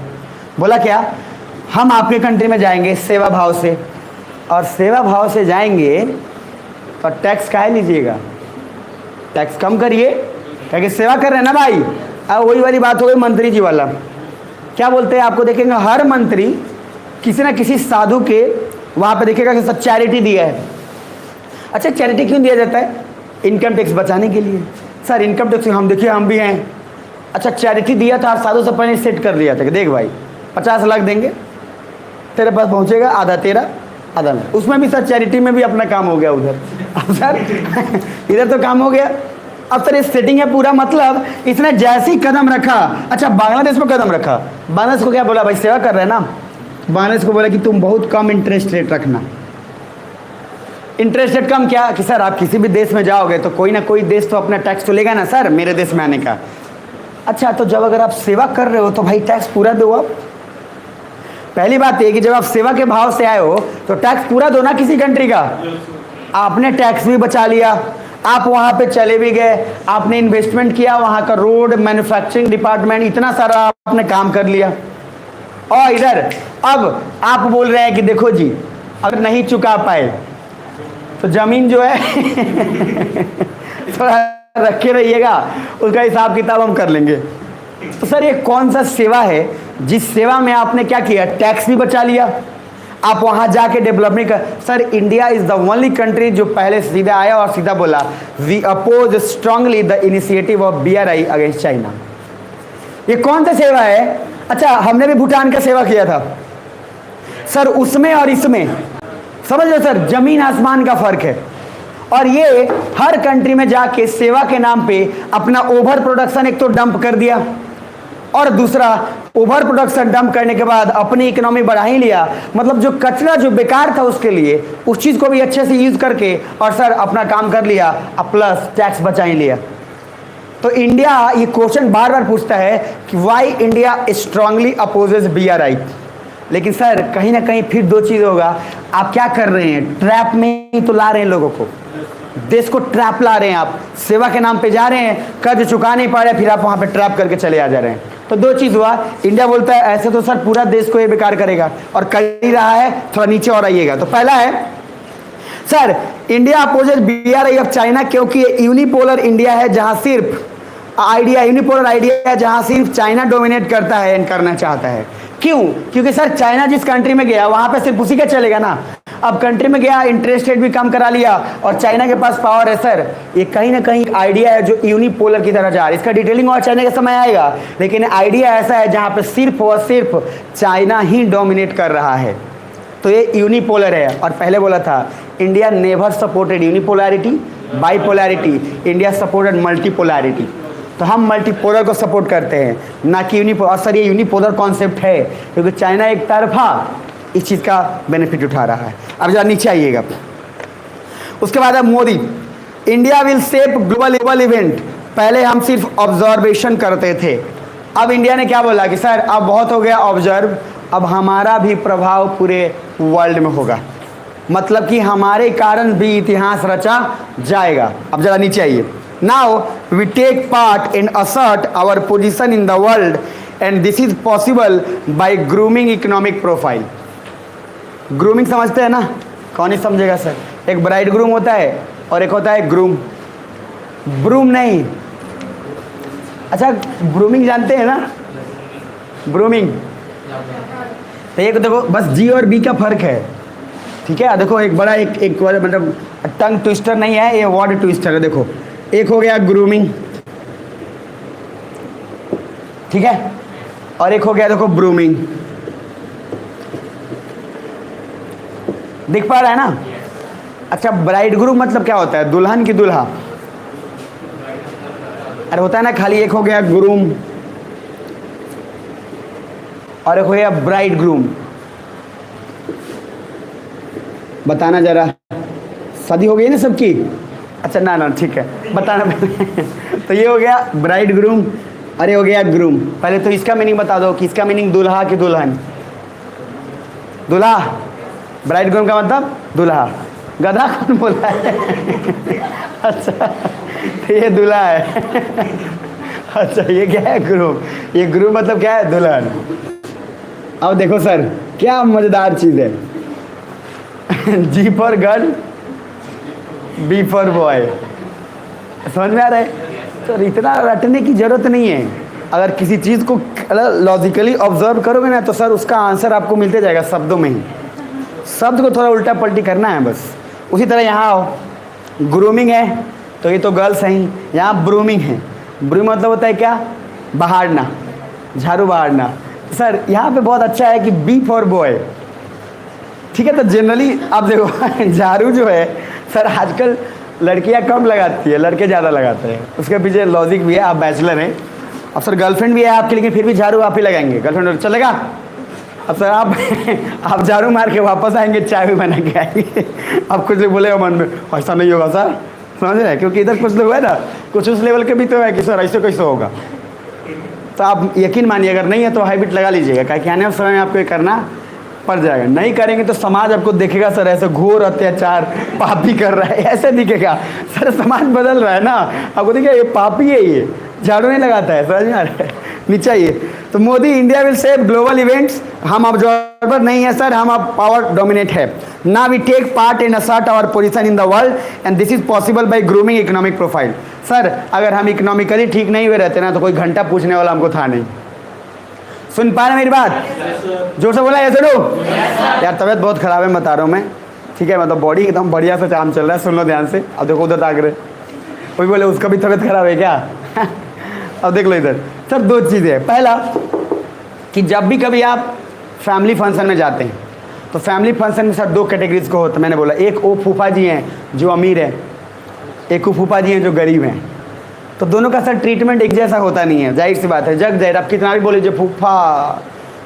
बोला क्या, हम आपके कंट्री में जाएंगे सेवा भाव से, और सेवा भाव से जाएंगे तो टैक्स काहे लीजिएगा, टैक्स कम करिए, क्योंकि सेवा कर रहे हैं ना भाई। अब वही वाली बात हो गई मंत्री जी वाला। क्या बोलते हैं, आपको देखेंगे हर मंत्री किसी ना किसी साधु के वहाँ पे देखेगा कि सब चैरिटी दिया है। अच्छा चैरिटी क्यों दिया जाता है, इनकम टैक्स बचाने के लिए। सर इनकम टैक्स हम देखिए हम भी हैं। अच्छा चैरिटी दिया था, साधु से पहले सेट कर दिया था कि देख भाई 50 लाख देंगे, तेरे पास पहुँचेगा आधा तेरा आधा में। उसमें भी सर चैरिटी में भी अपना काम हो गया उधर। अब सर इधर तो काम हो गया। अब सर ये सेटिंग है पूरा, मतलब इसने जैसे ही कदम रखा। अच्छा बांग्लादेश में कदम रखा, बांग्लादेश को क्या बोला, भाई सेवा कर रहे हैं ना, बांग्लादेश को बोला कि तुम बहुत कम इंटरेस्ट रेट रखना। इंटरेस्ट रेट कम क्या कि सर आप किसी भी देश में जाओगे तो कोई ना कोई देश तो अपना टैक्स तो लेगा ना सर मेरे देश में आने का। अच्छा तो जब अगर आप सेवा कर रहे हो तो भाई टैक्स पूरा दो। आप पहली बात ये कि जब आप सेवा के भाव से आए हो तो टैक्स पूरा दो ना किसी कंट्री का। आपने टैक्स भी बचा लिया, आप वहाँ पे चले भी गए, आपने इन्वेस्टमेंट किया, वहाँ का रोड मैन्युफैक्चरिंग डिपार्टमेंट इतना सारा आपने काम कर लिया। और इधर अब आप बोल रहे हैं कि देखो जी अगर नहीं चुका पाए तो जमीन जो है थोड़ा रखे रहिएगा, उसका हिसाब किताब हम कर लेंगे। तो सर ये कौन सा सेवा है जिस सेवा में आपने क्या किया, टैक्स भी बचा लिया, आप वहां जाके डेवलपमेंट कर। Sir India is the only country जो पहले सीधा आया और सीधा बोला we oppose strongly the initiative of BRI against China. ये कौन सा सेवा है। अच्छा हमने भी भूटान का सेवा किया था, सर उसमें और इसमें समझ लो सर, जमीन आसमान का फर्क है। और ये हर कंट्री में जाके सेवा के नाम पे अपना ओवर प्रोडक्शन एक तो डंप कर दिया, और दूसरा ओवर प्रोडक्शन डंप करने के बाद अपनी इकोनॉमी बढ़ा ही लिया। मतलब जो कचरा जो बेकार था उसके लिए उस चीज़ को भी अच्छे से यूज करके और सर अपना काम कर लिया, अब प्लस टैक्स बचा ही लिया। तो इंडिया ये क्वेश्चन बार बार पूछता है कि why India strongly opposes BRI। लेकिन सर कहीं ना कहीं फिर दो चीज़ होगा, आप क्या कर रहे हैं, ट्रैप में ही तो ला रहे हैं लोगों को, देश को ट्रैप ला रहे हैं। आप सेवा के नाम पे जा रहे हैं, कर्ज चुका नहीं पा रहे, फिर आप वहां पे ट्रैप करके चले आ जा रहे हैं। तो दो चीज हुआ, इंडिया बोलता है ऐसे तो सर पूरा देश को ये बेकार करेगा, और कर ही रहा है। थोड़ा नीचे और आइएगा, तो पहला है sir India opposes BRI of China, क्योंकि ये यूनिपोलर इंडिया है जहां सिर्फ यूनिपोलर आइडिया है जहां सिर्फ चाइना डोमिनेट करता है एंड करना चाहता है। क्यों? क्योंकि सर चाइना जिस कंट्री में गया वहां पे सिर्फ उसी का चलेगा ना। अब कंट्री में गया, इंटरेस्ट रेट भी कम करा लिया, और चाइना के पास पावर है सर। ये कहीं ना कहीं आइडिया है जो यूनिपोलर की तरह जा रहा है। इसका डिटेलिंग और चाइना का समय आएगा, लेकिन आइडिया ऐसा है जहां पे सिर्फ और सिर्फ चाइना ही डोमिनेट कर रहा है। तो ये यूनिपोलर है। और पहले बोला था India never supported unipolarity, bipolarity, India supported multipolarity. तो हम मल्टीपोलर को सपोर्ट करते हैं, ना कि यूनिपोलर। और सर ये यूनिपोलर कॉन्सेप्ट है क्योंकि चाइना एक तरफा इस चीज़ का बेनिफिट उठा रहा है। अब जरा नीचे आइएगा, उसके बाद अब Modi, India will shape global event. पहले हम सिर्फ ऑब्जर्वेशन करते थे, अब इंडिया ने क्या बोला कि सर अब बहुत हो गया ऑब्जर्व, अब हमारा भी प्रभाव पूरे वर्ल्ड में होगा। मतलब कि हमारे कारण भी इतिहास रचा जाएगा। अब जरा नीचे आइए, now we take part in assert our position in the world and this is possible by grooming economic profile. Grooming समझते हैं ना? कौन ही समझेगा सर? एक ब्राइड ग्रूम होता है और एक होता है ग्रूम। ब्रूम नहीं, अच्छा ग्रूमिंग जानते हैं ना? ग्रूमिंग तो एक देखो बस G और B का फर्क है, ठीक है? देखो एक बड़ा एक मतलब टंग ट्विस्टर नहीं है, ये वर्ड ट्विस्टर है। देखो एक हो गया ग्रूमिंग, ठीक है, और एक हो गया देखो ब्रूमिंग। दिख पा रहा है ना? अच्छा ब्राइड ग्रूम मतलब क्या होता है? दुल्हन की दुल्हा। अरे होता है ना खाली, एक हो गया ग्रूम और एक हो गया ब्राइड ग्रूम। बताना जरा, शादी हो गई ना सबकी? अच्छा ना ठीक है, बताना तो ये हो गया ब्राइड ग्रूम और ये हो गया ग्रूम। पहले तो इसका मीनिंग बता दो कि इसका मीनिंग दुल्हा की दुल्हन। दुल्हा, ब्राइड ग्रूम का मतलब दुल्हा। गधा कौन बोला है? अच्छा तो ये दुल्हा है। अच्छा ये क्या है? ग्रूम। ये ग्रूम मतलब क्या है? दुल्हन। अब देखो सर क्या मजेदार चीज है। G for girl, B for boy. समझ में आ रहा है? तो इतना रटने की जरूरत नहीं है। अगर किसी चीज़ को लॉजिकली ऑब्जर्व करोगे ना तो सर उसका आंसर आपको मिलते जाएगा शब्दों में ही। शब्द को थोड़ा उल्टा पलटी करना है बस। उसी तरह यहाँ आओ, ग्रूमिंग है तो ये तो गर्ल्स हैं, यहाँ ब्रूमिंग है। ब्रूमिंग मतलब होता है क्या? बहारना, झाड़ू बहारना। सर यहाँ पे बहुत अच्छा है कि B फॉर बॉय, ठीक है? तो जनरली आप देखो झाड़ू जो है सर आजकल लड़कियाँ कम लगाती है, लड़के ज़्यादा लगाते हैं। उसके पीछे लॉजिक भी है, आप बैचलर हैं, अब सर गर्लफ्रेंड भी है आपकी, लेकिन फिर भी झाड़ू आप ही लगाएंगे। गर्लफ्रेंड चलेगा? अब सर आप झाड़ू मार के वापस आएंगे, चाय भी बना के आएंगे। अब कुछ लोग बोलेगा मन में ऐसा नहीं होगा सर, समझ रहे हैं? क्योंकि इधर कुछ लोग है ना, कुछ उस लेवल के भी तो है कि सर ऐसे कैसे होगा। तो आप यकीन मानिए अगर नहीं है तो हैबिट लगा लीजिएगा, क्या कि आने वाले समय में आपको ये करना पड़ जाएगा। नहीं करेंगे तो समाज आपको देखेगा सर ऐसे घोर अत्याचार पापी कर रहा है, ऐसे दिखेगा। सर समाज बदल रहा है ना, आपको देखिए ये पापी है, ये झाड़ू नहीं लगाता है, समझ में आ रहा है? नीचे आइए, तो Modi India will shape global events. हम ऑब्जर्वर नहीं है सर, हम अब पावर डोमिनेट है। Now we take part in assert our position in the world and this is possible by grooming economic profile. Sir अगर हम इकोनॉमिकली ठीक नहीं हुए रहते ना तो कोई घंटा पूछने वाला हमको था नहीं। सुन पा रहे मेरी बात? जोर से बोला ऐसे लो यार, तबीयत बहुत खराब है बता रहा हूँ मैं, ठीक है? मतलब बॉडी एकदम बढ़िया से काम चल रहा है, सुन लो ध्यान से। अब देखो उधर ताक रहे, कोई बोले उसका भी तबीयत खराब है क्या? अब देख लो इधर। सर दो चीज़ें है, पहला कि जब भी कभी आप फैमिली फंक्शन में जाते हैं तो फैमिली फंक्शन में सर दो कैटेगरीज को होता है, मैंने बोला, एक वो फूफा जी हैं जो अमीर है, एक वो फूफा जी हैं जो गरीब हैं। तो दोनों का सर ट्रीटमेंट एक जैसा होता नहीं है, जाहिर सी बात है। जग जाहिर आप कितना भी बोल लीजिए फूफा,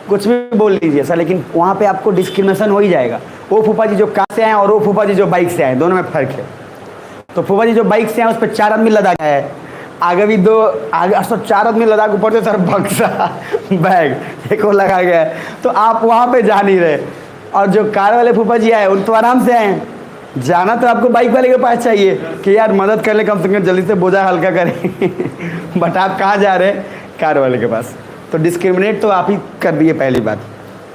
कुछ भी बोल लीजिए सर, लेकिन वहाँ पे आपको डिस्क्रिमिनेशन हो ही जाएगा। वो फूफा जी जो कार से आए और वो फूफा जी जो बाइक से आए, दोनों में फ़र्क है। तो फूफा जी जो बाइक से आए उस पर 4 आदमी लदा गया है, आगे भी 2 आगे 4 आदमी लदा के ऊपर से सर बक्सा बैग एक और लगा गया है, तो आप वहाँ पे जा नहीं रहे। और जो कार वाले फूफा जी आए उन तो आराम से आए, जाना तो आपको बाइक वाले के पास चाहिए कि यार मदद कर ले, कम से कम जल्दी से बोझा हल्का करें बट आप कहाँ जा रहे हैं? कार वाले के पास। तो डिस्क्रिमिनेट तो आप ही कर दिए पहली बात।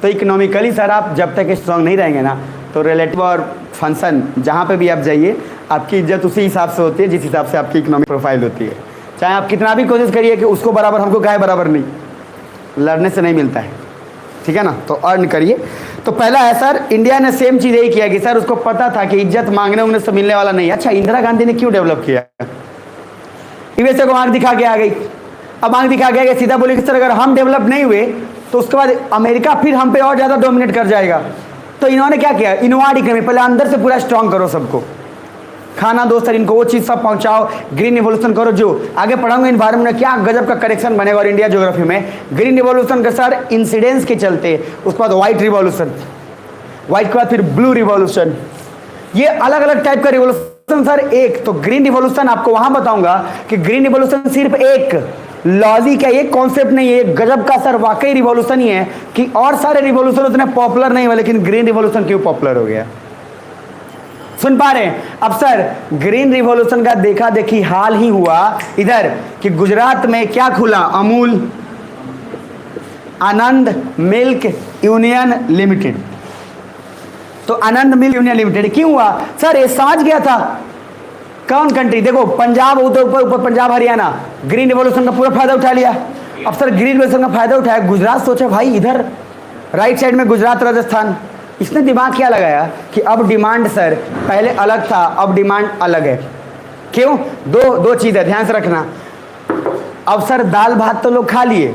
तो इकोनॉमिकली सर आप जब तक स्ट्रॉन्ग नहीं रहेंगे ना, तो रिलेटिव और फंक्शन जहाँ पे भी आप जाइए, आपकी इज्जत उसी हिसाब से होती है जिस हिसाब से आपकी इकोनॉमिक प्रोफाइल होती है। चाहे आप कितना भी कोशिश करिए कि उसको बराबर, हमको गाय बराबर नहीं, लड़ने से नहीं मिलता है, ठीक है ना। तो अर्न करिए। तो पहला है सर, इंडिया ने सेम चीज़ यही किया कि सर उसको पता था कि इज्जत मांगने उंगने से मिलने वाला नहीं है। अच्छा, इंदिरा गांधी ने क्यों डेवलप किया? यूएसए को आंख दिखा के आ गई। अब आंख दिखा के आ गई, सीधा बोली कि सर अगर हम डेवलप नहीं हुए तो उसके बाद अमेरिका फिर हम पे और ज़्यादा डोमिनेट कर जाएगा। तो इन्होंने क्या किया? इनवर्ड इकोनॉमी, पहले अंदर से पूरा स्ट्रॉन्ग करो, सबको खाना दो सर, इनको वो चीज़ सब पहुंचाओ, ग्रीन रिवोल्यूशन करो। जो आगे पढ़ाऊंगा इन्वायरमेंट में क्या गजब का करेक्शन बनेगा। और इंडिया ज्योग्राफी में ग्रीन रिवोल्यूशन के सर इंसिडेंस के चलते, उसके बाद व्हाइट रिवोल्यूशन, व्हाइट के बाद फिर ब्लू रिवोल्यूशन, ये अलग अलग टाइप का रिवोल्यूशन सर। एक तो ग्रीन रिवोल्यूशन आपको वहां बताऊंगा कि ग्रीन रिवोल्यूशन सिर्फ एक लॉजिक है, एक कॉन्सेप्ट नहीं है, गजब का सर वाकई रिवोल्यूशन ही है कि और सारे रिवोल्यूशन उतने पॉपुलर नहीं हुए, लेकिन ग्रीन रिवोल्यूशन क्यों पॉपुलर हो गया? सुन पा रहे हैं? अब सर ग्रीन रिवॉल्यूशन का देखा देखी हाल ही हुआ इधर कि गुजरात में क्या खुला? अमूल आनंद मिल्क यूनियन लिमिटेड। तो आनंद मिल्क यूनियन लिमिटेड क्यों हुआ सर? ये समझ गया था कौन कंट्री? देखो पंजाब, ऊपर पंजाब हरियाणा ग्रीन रिवॉल्यूशन का पूरा फायदा उठा लिया। अब सर ग्रीन रिवॉल्यूशन का फायदा उठाया, गुजरात सोचा भाई इधर राइट साइड में गुजरात राजस्थान, इसने दिमाग क्या लगाया कि अब डिमांड सर पहले अलग था, अब डिमांड अलग है। क्यों? दो चीज़ है, ध्यान से रखना। अब सर दाल भात तो लोग खा लिए,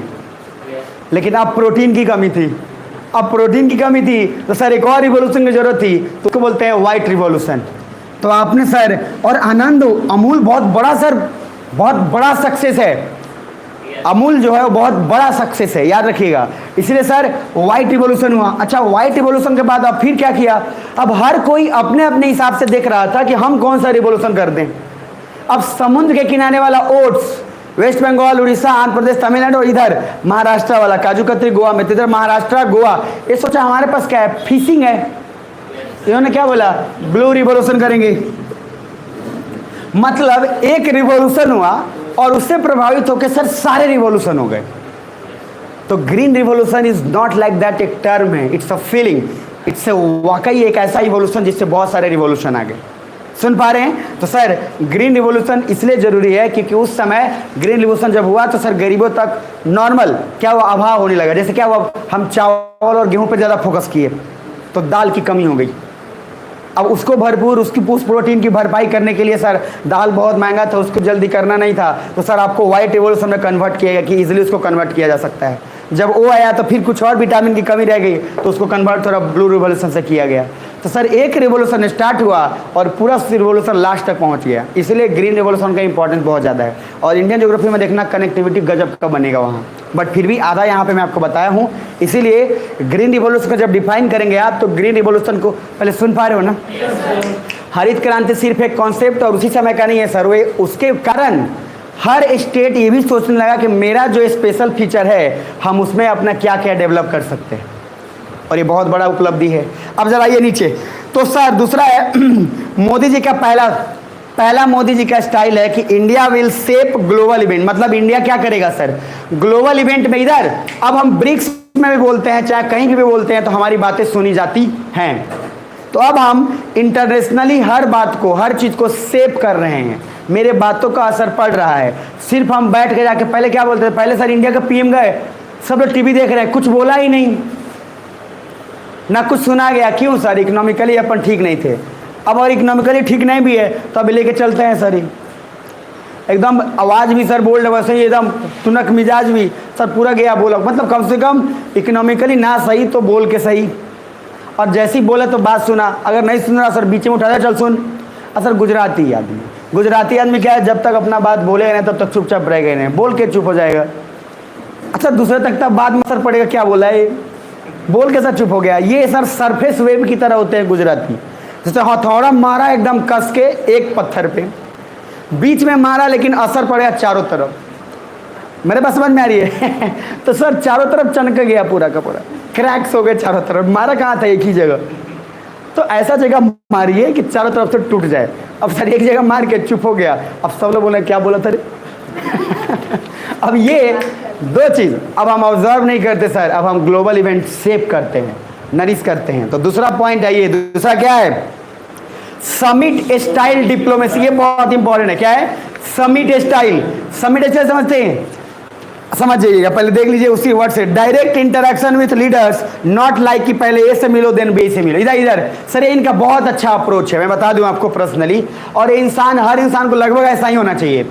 लेकिन अब प्रोटीन की कमी थी। अब प्रोटीन की कमी थी तो सर एक और रिवॉल्यूशन की जरूरत थी, तो उसको बोलते हैं व्हाइट रिवॉल्यूशन। तो आपने सर, और आनंद अमूल बहुत बड़ा सर, बहुत बड़ा सक्सेस है। अमूल जो है वो बहुत बड़ा सक्सेस है, याद रखिएगा। इसलिए सर व्हाइट रिवॉल्यूशन हुआ। अच्छा, व्हाइट रिवॉल्यूशन के बाद अब फिर क्या किया? अब हर कोई अपने अपने हिसाब से देख रहा था कि हम कौन सा रिवॉल्यूशन कर दें। अब समुद्र के किनारे वाला ओट्स, वेस्ट बंगाल, उड़ीसा, आंध्र प्रदेश, तमिलनाडु, और इधर महाराष्ट्र वाला काजू कतरी गोवा में, तो इधर महाराष्ट्र गोवा, ये सोचा हमारे पास क्या है? फिशिंग है। इन्होंने क्या बोला? ब्लू रिवॉल्यूशन करेंगे। मतलब एक रिवॉल्यूशन हुआ और उससे प्रभावित होकर सर सारे रिवॉल्यूशन हो गए। तो green revolution is not like that, एक टर्म है, इट्स अ फीलिंग, इट्स वाकई एक ऐसा रिवॉल्यूशन जिससे बहुत सारे रिवॉल्यूशन आ गए। सुन पा रहे हैं? तो सर ग्रीन रिवॉल्यूशन इसलिए जरूरी है क्योंकि उस समय ग्रीन रिवॉल्यूशन जब हुआ तो सर गरीबों तक नॉर्मल क्या हुआ? अभाव होने लगा। जैसे क्या हुआ? हम चावल और गेहूं पर ज़्यादा फोकस किए तो दाल की कमी हो गई। अब उसको भरपूर, उसकी उस प्रोटीन की भरपाई करने के लिए सर दाल बहुत महंगा था, उसको जल्दी करना नहीं था, तो सर आपको व्हाइट रिवॉल्यूशन में कन्वर्ट किया गया कि इजीली उसको कन्वर्ट किया जा सकता है। जब वो आया तो फिर कुछ और विटामिन की कमी रह गई तो उसको कन्वर्ट थोड़ा ब्लू रिवॉल्यूशन से किया गया। तो सर एक रिवॉल्यूशन स्टार्ट हुआ और पूरा रिवॉल्यूशन लास्ट तक पहुंच गया। इसलिए ग्रीन रिवॉल्यूशन का इंपॉर्टेंस बहुत ज़्यादा है। और इंडियन ज्योग्राफी में देखना कनेक्टिविटी गजब का बनेगा वहाँ, बट फिर भी आधा यहाँ पे मैं आपको बताया हूँ। इसीलिए ग्रीन रिवॉल्यूशन का जब डिफाइन करेंगे आप, तो ग्रीन रिवॉल्यूशन को पहले सुन पा रहे हो ना? हरित क्रांति सिर्फ एक कॉन्सेप्ट और उसी समय का नहीं है सर, वे उसके कारण हर स्टेट ये भी सोचने लगा कि मेरा जो स्पेशल फीचर है हम उसमें अपना क्या क्या डेवलप कर सकते हैं, और ये बहुत बड़ा उपलब्धि है। अब जरा ये नीचे, तो सर दूसरा है मोदी जी का पहला मोदी जी का स्टाइल है कि India will shape global event. मतलब इंडिया क्या करेगा सर? ग्लोबल इवेंट में इधर, अब हम ब्रिक्स में भी बोलते हैं, चाहे कहीं भी बोलते हैं, तो हमारी बातें सुनी जाती हैं। तो अब हम इंटरनेशनली हर बात को, हर चीज़ को शेप कर रहे हैं, मेरे बातों का असर पड़ रहा है। सिर्फ हम बैठ के जाके, पहले क्या बोलते थे? पहले सर इंडिया का पीएम गए, सब लोग टीवी देख रहे हैं, कुछ बोला ही नहीं, ना कुछ सुना गया। क्यों सर? इकोनॉमिकली अपन ठीक नहीं थे। अब और इकोनॉमिकली ठीक नहीं भी है तो अभी लेके चलते हैं सर, एकदम आवाज़ भी सर बोल्ड, वैसे ही एकदम तुनक मिजाज भी सर पूरा गया बोला। मतलब कम से कम इकोनॉमिकली ना सही तो बोल के सही। और जैसे ही बोला तो बात सुना, अगर नहीं सुन रहा सर बीच में उठा दिया, चल सुन। सर गुजराती आदमी क्या है, जब तक अपना बात बोलेगा नहीं तब तक चुपचाप रहेगा नहीं, बोल के चुप हो जाएगा। अच्छा दूसरे तक तब बाद में असर पड़ेगा, क्या बोला है, बोल के सर चुप हो गया। ये सर सरफेस वेव की तरह होते हैं गुजराती, जैसे हथौड़ा मारा एकदम कस के एक पत्थर पे, बीच में मारा लेकिन असर पड़ेगा चारों तरफ। मेरे पास समझ में आ रही है तो सर चारों तरफ चनक गया, पूरा का पूरा क्रैक्स हो गए चारों तरफ। मारा कहाँ था, एक ही जगह, तो ऐसा जगह मारिए कि चारों तरफ से टूट जाए। अब सर एक जगह मार के चुप हो गया, अब सब लोग बोले क्या बोला था रे अब ये दो चीज़ अब हम ऑब्जर्व नहीं करते सर, अब हम ग्लोबल इवेंट सेव करते हैं, नरिश करते हैं। तो दूसरा पॉइंट है ये, दूसरा क्या है, समिट स्टाइल डिप्लोमेसी। ये बहुत इंपॉर्टेंट है। क्या है, समिट स्टाइल। समिट स्टाइल समझते हैं, समझ जाइएगा, पहले देख लीजिए उसी वर्ड से, direct interaction with leaders, not like कि पहले ए से मिलो देन बी से मिलो, इधर सर। ये इनका बहुत अच्छा अप्रोच है, मैं बता दूं आपको पर्सनली, और इंसान, हर इंसान को लगभग ऐसा ही होना चाहिए।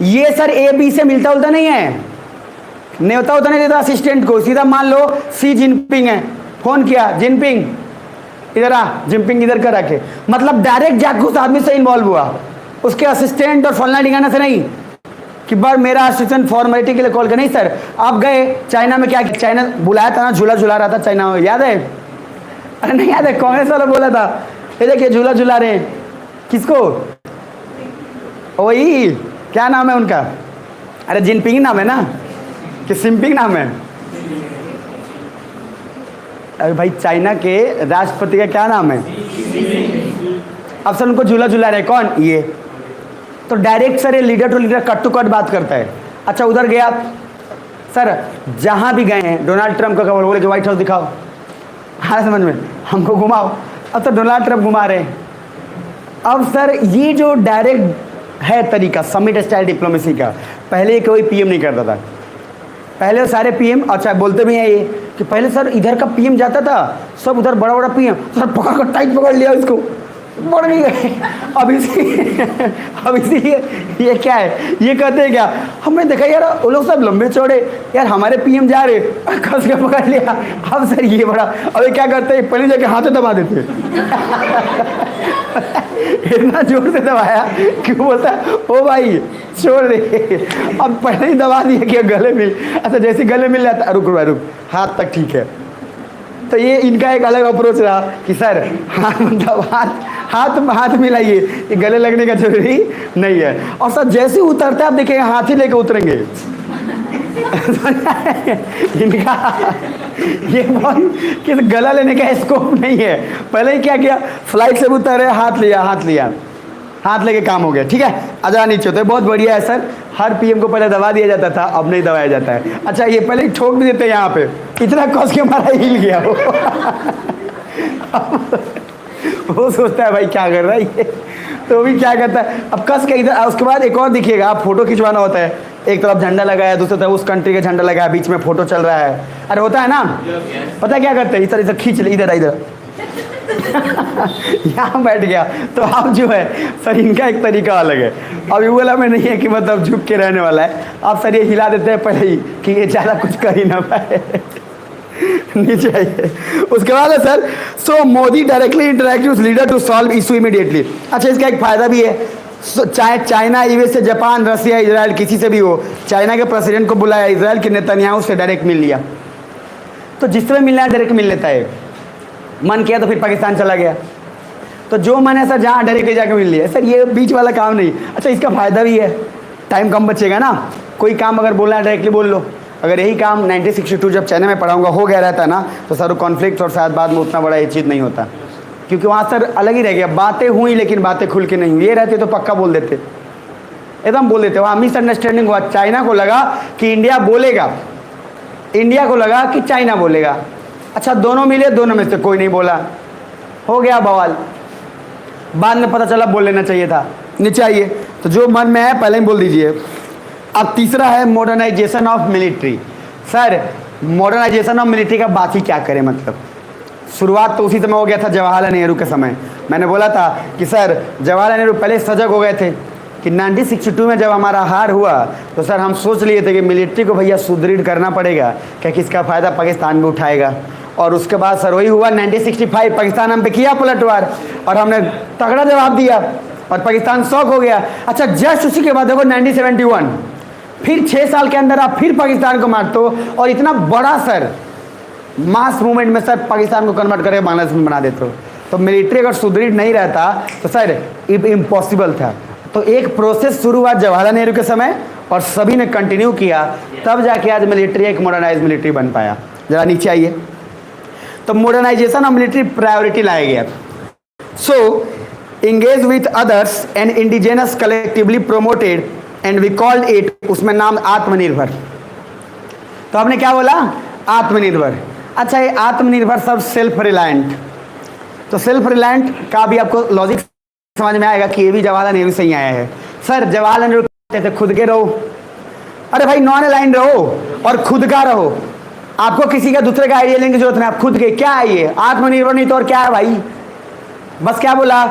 ये सर ए बी से मिलता उलता नहीं है, न्योता होता नहीं देता असिस्टेंट को, सीधा मान लो सी जिनपिंग है, फोन किया जिनपिंग इधर आ, जिनपिंग इधर कर रखे, मतलब डायरेक्ट जाकर उस आदमी से इन्वॉल्व हुआ, उसके असिस्टेंट और फलना ठिकाना से नहीं कि बार मेरा असिस्टेंट फॉर्मेलिटी के लिए कॉल कर, नहीं सर। आप गए चाइना में, क्या चाइना बुलाया था ना, झूला झुला रहा था चाइना में, याद है? अरे नहीं याद है, कांग्रेस वाला बोला था, ये देखिए झूला झुला रहे हैं, किसको, वही क्या नाम है उनका, अरे जिनपिंग नाम है ना कि सिंपिंग नाम है? अरे भाई चाइना के राष्ट्रपति का क्या नाम है? अब सर उनको झूला झुला रहे, कौन? ये तो डायरेक्ट सर ये leader to leader cut to cut बात करता है। अच्छा उधर गया सर, जहाँ भी गए हैं डोनाल्ड ट्रंप का खबर, बोले कि व्हाइट हाउस दिखाओ, हाँ समझ में, हमको घुमाओ। अब तो डोनाल्ड ट्रंप घुमा रहे हैं। अब सर ये जो डायरेक्ट है तरीका समिट स्टाइल डिप्लोमेसी का, पहले कोई पीएम नहीं करता था। पहले सारे पीएम, अच्छा बोलते भी हैं ये कि पहले सर इधर का पीएम जाता था, सब उधर बड़ा बड़ा पीएम, सर पकड़ कर टाइट पकड़ लिया इसको, बढ़ नहीं गए। अब इसी ये क्या है, ये कहते हैं क्या, हमने देखा यार वो लोग सब लंबे चौड़े, यार हमारे पीएम जा रहे, कस के पकड़ लिया। अब सर ये बड़ा, अब क्या करते हैं, पहले जाके हाथों दबा देते इतना जोर से दबाया क्यों, बोलता ओ भाई छोड़ दे। अब पहले ही दबा दिया कि गले मिल, अच्छा जैसे गले मिल जाता, रुक रुक हाथ तक ठीक है। तो ये इनका एक अलग अप्रोच रहा कि सर हाथ मतलब हाथ मिलाइए, ये गले लगने का जरूरी नहीं है। और सर जैसे उतरते आप देखेंगे हाथ ही लेके उतरेंगे इनका ये बहुत कि गला लेने का स्कोप नहीं है। पहले ही क्या किया, फ्लाइट से उतरे, हाथ लेके काम हो गया, ठीक है, आजा नीचे होते, बहुत बढ़िया है सर। हर पीएम को पहले दबा दिया जाता था, अब नहीं दबाया जाता है। अच्छा ये पहले ठोक भी देते हैं यहाँ पे, इतना कस के मारा हिल गया वो सोचता है भाई क्या कर रहा है ये, तो भी क्या करता है, अब कस के इधर। उसके बाद एक और दिखिएगा, आप फोटो खिंचवाना होता है, एक तरफ झंडा लगाया, दूसरी तरफ उस कंट्री का झंडा लगाया, बीच में फोटो चल रहा है, अरे होता है ना, पता क्या करते हैं, इधर खींच ले, इधर यहाँ बैठ गया। तो आप जो है सर इनका एक तरीका अलग है। अब ये वाला में नहीं है कि मतलब झुक के रहने वाला है, आप सर ये हिला देते हैं पहले ही कि ये ज़्यादा कुछ कर ही ना पाए नीचे आइए। उसके बाद है sir, so Modi directly interact with leader to solve issue immediately. अच्छा इसका एक फ़ायदा भी है, चाहे चाइना, यूएस से, जापान, रसिया, इजराइल, किसी से भी हो, चाइना के प्रेसिडेंट को बुलाया, इजराइल के नेतन्याहू से डायरेक्ट मिल लिया, तो जिससे मिलना है डायरेक्ट मिल लेता है। मन किया तो फिर पाकिस्तान चला गया, तो जो मन है सर जहाँ डायरेक्टली जाके मिल लिया सर, ये बीच वाला काम नहीं। अच्छा इसका फ़ायदा भी है, टाइम कम बचेगा ना, कोई काम अगर बोलना है डायरेक्टली बोल लो। अगर यही काम 1962 जब चाइना में पढ़ाऊँगा हो गया रहता ना, तो सर कॉन्फ्लिक्ट और शायद बाद में उतना बड़ा ये चीज़ नहीं होता, क्योंकि वहाँ सर अलग ही रह गया, बातें हुई लेकिन बातें खुल के नहीं हुई। ये रहते तो पक्का बोल देते, एकदम बोल देते। वहाँ मिसअंडरस्टैंडिंग हुआ, चाइना को लगा कि इंडिया बोलेगा, इंडिया को लगा कि चाइना बोलेगा। अच्छा दोनों मिले, दोनों में से कोई नहीं बोला, हो गया बवाल। बाद में पता चला बोल लेना चाहिए था। नीचे आइए, तो जो मन में है पहले ही बोल दीजिए। अब तीसरा है modernisation of military. Sir modernisation of military का बात ही क्या करें, मतलब शुरुआत तो उसी समय हो गया था जवाहरलाल नेहरू के समय। मैंने बोला था कि सर जवाहरलाल नेहरू पहले सजग हो गए थे कि 1962 में जब हमारा हार हुआ तो सर हम सोच लिए थे कि मिलिट्री को भैया सुदृढ़ करना पड़ेगा, क्या किसका फ़ायदा पाकिस्तान भी उठाएगा। और उसके बाद सर वही हुआ 1965, पाकिस्तान हम पे किया पलटवार और हमने तगड़ा जवाब दिया और पाकिस्तान शॉक हो गया। अच्छा जस्ट उसी के बाद देखो 1971, फिर 6 साल के अंदर आप फिर पाकिस्तान को मारते हो और इतना बड़ा सर मास मूवमेंट में सर पाकिस्तान को कन्वर्ट करके बांग्लादेश में बना देते हो। तो मिलिट्री अगर सुदृढ़ नहीं रहता तो सर इम्पॉसिबल था। तो एक प्रोसेस शुरू हुआ जवाहरलाल नेहरू के समय और सभी ने कंटिन्यू किया, तब जाके आज मिलिट्री एक मॉडर्नाइज मिलिट्री बन पाया। जरा नीचे आइए। तो मॉडर्नाइजेशन और मिलिट्री प्रायोरिटी लाया गया। सो engage with others and indigenous collectively promoted and we called it, उसमें नाम आत्मनिर्भर। तो आपने क्या बोला? आत्मनिर्भर। अच्छा ये आत्मनिर्भर सब सेल्फ रिलायंट, तो सेल्फ रिलायंट का भी आपको लॉजिक समझ में आएगा कि ये भी जवाहरलाल नेहरू से ही आया है। सर जवाहरलाल नेहरू कहते थे खुद के रहो, अरे भाई नॉन अलाइन रहो और खुद का रहो, आपको किसी का दूसरे का आइडिया लेने की जरूरत नहीं, आप खुद के। क्या है ये? आत्मनिर्भर नहीं तो और क्या है भाई? बस क्या बोला?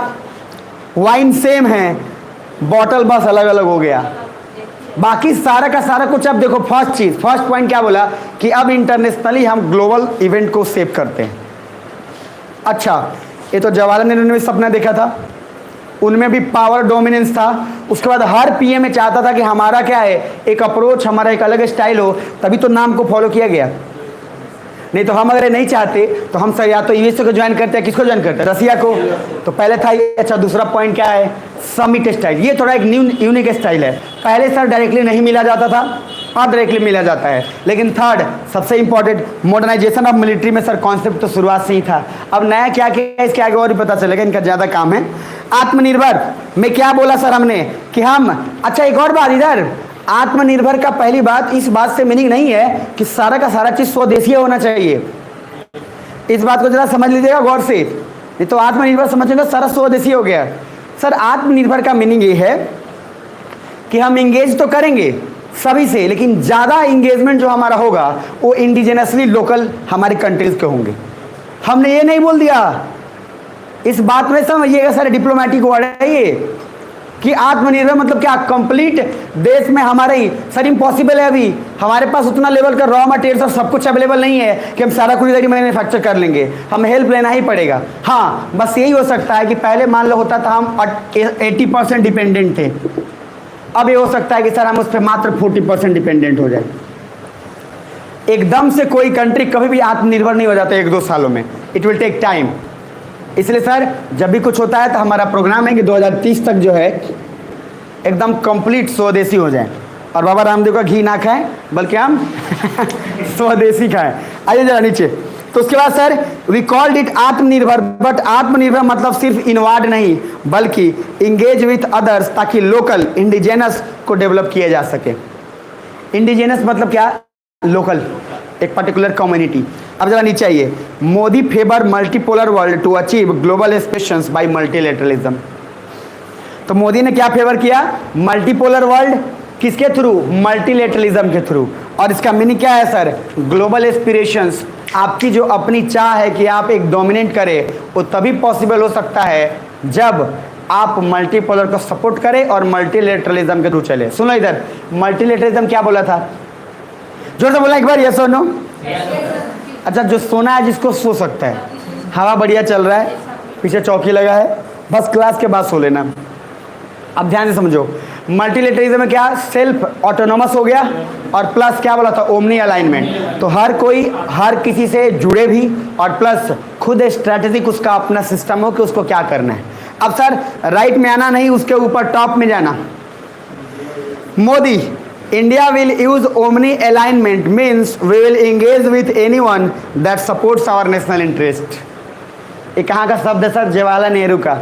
वाइन सेम है, बॉटल बस अलग अलग हो गया, बाकी सारा का सारा कुछ। अब देखो फर्स्ट पॉइंट क्या बोला कि अब इंटरनेशनली हम ग्लोबल इवेंट को सेव करते हैं। अच्छा ये तो जवाहरलाल नेहरू ने भी सपना देखा था, उनमें भी पावर डोमिनेंस था। उसके बाद हर पीएम में चाहता था कि हमारा क्या है, एक अप्रोच, हमारा एक अलग स्टाइल हो, तभी तो नाम को फॉलो किया गया। नहीं तो हम अगर नहीं चाहते तो हम सर या तो यूएसए को ज्वाइन करते हैं, किसको ज्वाइन करते हैं? रसिया को। तो पहले था ये। अच्छा दूसरा पॉइंट क्या है? Summit style. ये थोड़ा एक न्यू यूनिक स्टाइल है। पहले सर डायरेक्टली नहीं मिला जाता था, अब डायरेक्टली मिला जाता है। लेकिन थर्ड सबसे इंपॉर्टेंट, मॉडर्नाइजेशन ऑफ मिलिट्री में सर कॉन्सेप्ट तो शुरुआत से ही था। अब नया क्या किया इसके आगे और भी पता चलेगा, इनका ज़्यादा काम है। आत्मनिर्भर में क्या बोला सर हमने कि हम, अच्छा एक और बात इधर, आत्मनिर्भर का पहली बात इस बात से मीनिंग नहीं है कि सारा का सारा चीज स्वदेशी होना चाहिए। इस बात को जरा समझ लीजिएगा गौर से, नहीं तो आत्मनिर्भर समझेंगे सारा स्वदेशी हो गया। सर आत्मनिर्भर का मीनिंग ये है कि हम इंगेज तो करेंगे सभी से, लेकिन ज़्यादा इंगेजमेंट जो हमारा होगा वो इंडिजिनसली लोकल हमारी कंट्रीज के होंगे। हमने ये नहीं बोल दिया, इस बात में समझिएगा सर डिप्लोमेटिक वर्ड है ये कि आत्मनिर्भर मतलब क्या? कंप्लीट देश में हमारे ही सर इम्पॉसिबल है। अभी हमारे पास उतना लेवल का रॉ मटेरियल और सब कुछ अवेलेबल नहीं है कि हम सारा कुछ इधर ही मैन्युफैक्चर कर लेंगे, हमें हेल्प लेना ही पड़ेगा। हाँ बस यही हो सकता है कि पहले मान लो होता था हम 80% डिपेंडेंट थे, अब ये हो सकता है कि सर हम उस पर मात्र 40% डिपेंडेंट हो जाए। एकदम से कोई कंट्री कभी भी आत्मनिर्भर नहीं हो जाता 1-2 सालों में, इट विल टेक टाइम। इसलिए सर जब भी कुछ होता है तो हमारा प्रोग्राम है कि 2030 तक जो है एकदम कंप्लीट स्वदेशी हो जाए और बाबा रामदेव का घी ना खाएं बल्कि हम स्वदेशी खाएं। आइए जरा नीचे। तो उसके बाद सर वी कॉल्ड इट आत्मनिर्भर, बट आत्मनिर्भर मतलब सिर्फ इनवर्ड नहीं बल्कि इंगेज विथ अदर्स, ताकि लोकल इंडिजिनस को डेवलप किया जा सके। इंडिजिनस मतलब क्या? लोकल, एक पर्टिकुलर कम्युनिटी। अब जरा नीचे आइए। Modi favour multipolar world to achieve global aspirations by multilateralism. तो मोदी ने क्या फेवर किया? मल्टीपोलर वर्ल्ड, किसके थ्रू? मल्टीलेटरलिज्म के थ्रू। और इसका मीनिंग क्या है सर? Global aspirations. आपकी जो अपनी चाह है कि आप एक डोमिनेट करें, वो तभी पॉसिबल हो सकता है जब आप मल्टीपोलर को सपोर्ट करें और मल्टीलेटरलिज्म के थ्रू चले। सुनो इधर, मल्टीलेटरलिज्म क्या बोला था? जोर से बोला एक बार, यस और नो? अच्छा जो सोना है जिसको सो सकता है, हवा बढ़िया चल रहा है, पीछे चौकी लगा है, बस क्लास के बाद सो लेना। अब ध्यान से समझो, मल्टीलेटरलिज्म में क्या? सेल्फ ऑटोनोमस हो गया और प्लस क्या बोला था? Omni alignment. तो हर कोई हर किसी से जुड़े भी और प्लस खुद स्ट्रैटेजिक उसका अपना सिस्टम हो कि उसको क्या करना है। अब सर राइट में आना नहीं, उसके ऊपर टॉप में जाना। Modi, India will use omni alignment means we will engage with anyone that supports our national interest। ये कहाँ का शब्द है सर? जवाहरलाल नेहरू का।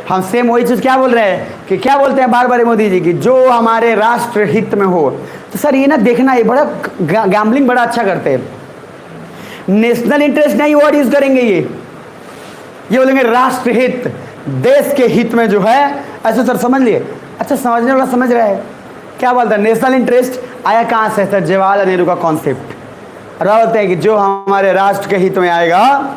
हम सेम वही चीज़ क्या बोल रहे हैं कि क्या बोलते हैं बार बार मोदी जी की, जो हमारे राष्ट्र हित में हो। तो सर ये ना देखना, ये बड़ा गैम्बलिंग बड़ा अच्छा करते हैं। नेशनल इंटरेस्ट नहीं वर्ड यूज करेंगे, ये बोलेंगे राष्ट्र हित, देश के हित में जो है, ऐसे सर समझ लिए। अच्छा समझने वाला समझ रहा है क्या बोलता है? नेशनल इंटरेस्ट आया कहाँ से सर? जवाहरलाल नेहरू का कॉन्सेप्ट। और बोलते हैं कि जो हमारे राष्ट्र के हित में आएगा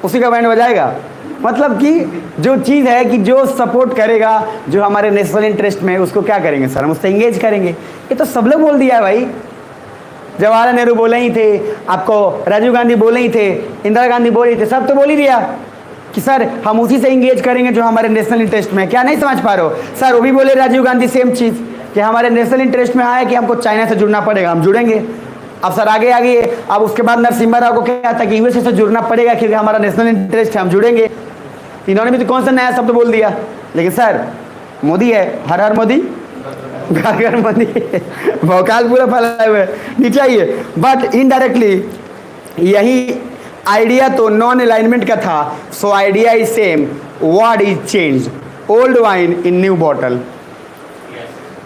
उसी का बैंड बजाएगा। मतलब कि जो चीज़ है कि जो सपोर्ट करेगा जो हमारे नेशनल इंटरेस्ट में, उसको क्या करेंगे सर? हम उससे इंगेज करेंगे। ये तो सब लोग बोल दिया है भाई। जवाहरलाल नेहरू बोले ही थे, आपको राजीव गांधी बोले ही थे, इंदिरा गांधी बोले ही थे, सब तो बोल ही दिया कि सर हम उसी से इंगेज करेंगे जो हमारे नेशनल इंटरेस्ट में है। क्या नहीं समझ पा रहे हो सर? वो भी बोले राजीव गांधी सेम चीज़ कि हमारे नेशनल इंटरेस्ट में आया कि हमको चाइना से जुड़ना पड़ेगा, हम जुड़ेंगे। अब सर आगे आगे अब उसके बाद नरसिम्हा राव को क्या था कि यूएसए से जुड़ना पड़ेगा क्योंकि हमारा नेशनल इंटरेस्ट है, हम जुड़ेंगे। इन्होंने भी तो कौन सा नया शब्द बोल दिया। लेकिन सर मोदी है, हर हर मोदी घर घर मोदी, भौकाल पूरा फैलाए हुए नीचे आइए। बट इनडायरेक्टली यही आइडिया तो नॉन अलाइनमेंट का था। So idea is same, word is change, old wine in new bottle.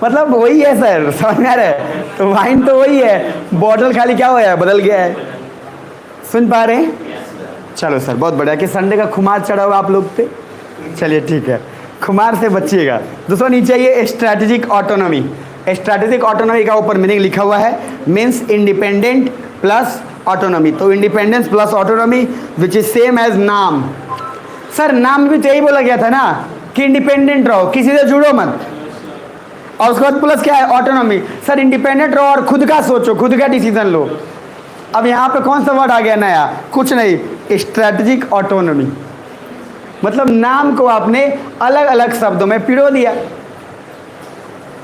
मतलब वही है सर, समझ में आ रहा है? तो वाइन तो वही है, बॉटल खाली क्या हुआ है, बदल गया है। सुन पा रहे हैं? चलो सर बहुत बढ़िया कि संडे का खुमार चढ़ा हुआ आप लोग पे। चलिए ठीक है, खुमार से बचिएगा। दोस्तों नीचे ये स्ट्रैटेजिक ऑटोनॉमी, स्ट्रैटेजिक ऑटोनॉमी का ऊपर मीनिंग लिखा हुआ है, मीन्स इंडिपेंडेंट प्लस ऑटोनॉमी। तो independence plus autonomy which is same as NAM. Sir NAM भी तो यही बोला गया था ना कि इंडिपेंडेंट रहो, किसी से जुड़ो मत, और उसके बाद प्लस क्या है, ऑटोनॉमी। सर इंडिपेंडेंट रहो और खुद का सोचो, खुद का डिसीजन लो। अब यहाँ पे कौन सा वर्ड आ गया नया? कुछ नहीं, स्ट्रैटेजिक ऑटोनॉमी। मतलब नाम को आपने अलग अलग शब्दों में पिरो दिया,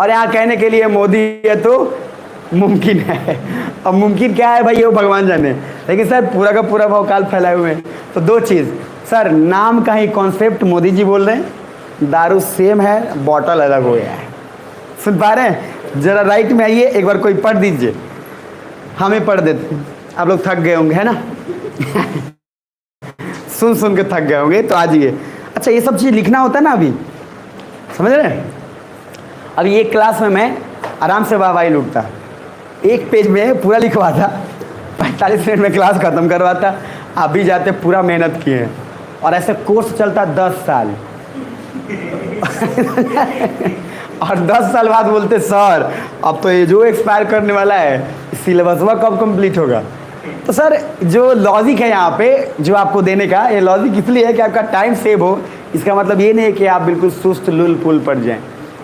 और यहाँ कहने के लिए मोदी है तो मुमकिन है। अब मुमकिन क्या है भाई, वो भगवान जाने। लेकिन सर पूरा का पूरा भौकाल फैलाए हुए हैं। तो दो चीज़ सर, नाम का ही कॉन्सेप्ट मोदी जी बोल रहे हैं, दारू सेम है, बॉटल अलग हो गया है। सुन पा रहे हैं? जरा राइट में आइए, एक बार कोई पढ़ दीजिए, हमें पढ़ देते हैं। आप लोग थक गए होंगे है ना सुन सुन के थक गए होंगे, तो आ जाइए। अच्छा ये सब चीज़ लिखना होता है ना अभी, समझ रहे हैं? अभी एक क्लास में मैं आराम से वाहवाही लूटता, एक पेज में पूरा लिखवाता, 45 मिनट में क्लास ख़त्म करवाता। आप भी जाते पूरा मेहनत किए हैं, और ऐसे कोर्स चलता 10 साल और 10 साल बाद बोलते सर अब तो ये जो एक्सपायर करने वाला है, सिलेबस वह कब कंप्लीट होगा? तो सर जो लॉजिक है यहाँ पे जो आपको देने का, ये लॉजिक इसलिए है कि आपका टाइम सेव हो। इसका मतलब ये नहीं है कि आप बिल्कुल सुस्त लुल पुल पड़ जाएं।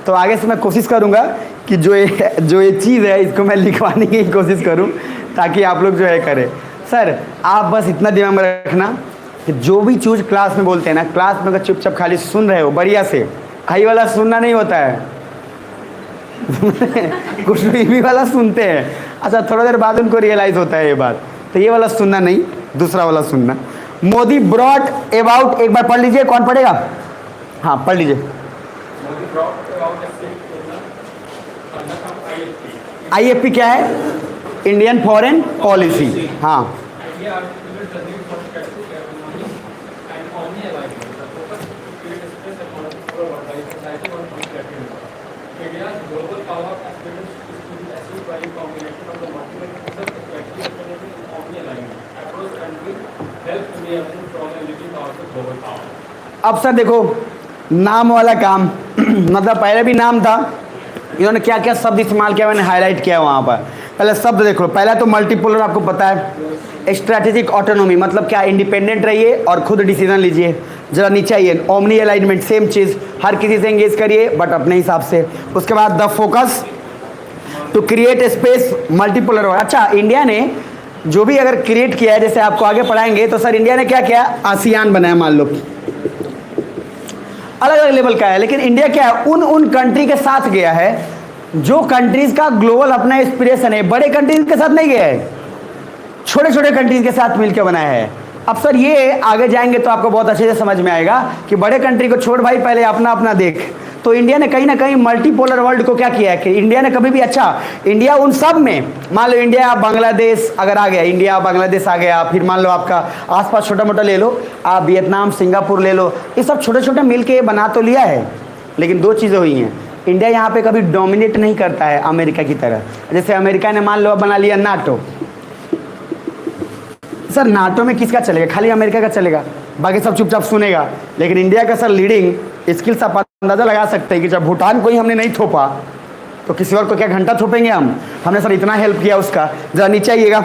तो आगे से मैं कोशिश करूँगा कि जो ये चीज़ है इसको मैं लिखवाने की कोशिश करूँ, ताकि आप लोग जो है करें। सर आप बस इतना दिमाग में रखना कि जो भी चीज़ क्लास में बोलते हैं ना, क्लास में अगर चुपचाप खाली सुन रहे हो बढ़िया से, हाई वाला सुनना नहीं होता है कुछ भी वाला सुनते हैं। अच्छा थोड़ा देर बाद उनको रियलाइज़ होता है ये बात, तो ये वाला सुनना नहीं, दूसरा वाला सुनना। मोदी ब्रॉट अबाउट, एक बार पढ़ लीजिए, कौन पढ़ेगा? हाँ पढ़ लीजिए। IFP क्या है? Indian foreign policy. हाँ अब सर देखो नाम वाला काम मतलब पहले भी नाम था, इन्होंने क्या क्या शब्द इस्तेमाल किया मैंने हाईलाइट किया वहाँ पर। पहले शब्द देखो, पहला तो मल्टीपोलर आपको पता है, स्ट्रैटेजिक ऑटोनॉमी मतलब क्या, इंडिपेंडेंट रहिए और खुद डिसीजन लीजिए। जरा नीचे आइए, ओमनी अलाइनमेंट सेम चीज़, हर किसी से एंगेज करिए बट अपने हिसाब से। उसके बाद the focus to create space multipolar. अच्छा इंडिया ने जो भी अगर क्रिएट किया है, जैसे आपको आगे पढ़ाएंगे, तो सर इंडिया ने क्या किया, आसियान बनाया, मान लो अलग अलग लेवल का है, लेकिन इंडिया क्या है, उन कंट्री के साथ गया है जो कंट्रीज का ग्लोबल अपना इंस्पिरेशन है। बड़े कंट्रीज के साथ नहीं गया है, छोटे छोटे कंट्रीज के साथ मिलकर बनाया है। अब सर ये आगे जाएंगे तो आपको बहुत अच्छे से समझ में आएगा कि बड़े कंट्री को छोड़ भाई, पहले अपना अपना देख। तो इंडिया ने कहीं ना कहीं मल्टीपोलर वर्ल्ड को क्या किया है कि इंडिया ने कभी भी, अच्छा इंडिया उन सब में, मान लो इंडिया बांग्लादेश अगर आ गया, इंडिया बांग्लादेश आ गया, फिर मान लो आपका आसपास छोटा मोटा ले लो, आप वियतनाम सिंगापुर ले लो, ये सब छोटे छोटे मिल के बना तो लिया है। लेकिन दो चीज़ें हुई हैं, इंडिया यहाँ पे कभी डोमिनेट नहीं करता है अमेरिका की तरह। जैसे अमेरिका ने मान लो बना लिया नाटो, सर नाटो में किसका चलेगा, खाली अमेरिका का चलेगा, बाकी सब चुपचाप सुनेगा। लेकिन इंडिया का सर लीडिंग स्किल्स आप अंदाज़ा लगा सकते हैं कि जब भूटान को ही हमने नहीं थोपा तो किसी और को क्या घंटा थोपेंगे हम। हमने सर इतना हेल्प किया उसका। जरा नीचे आइएगा,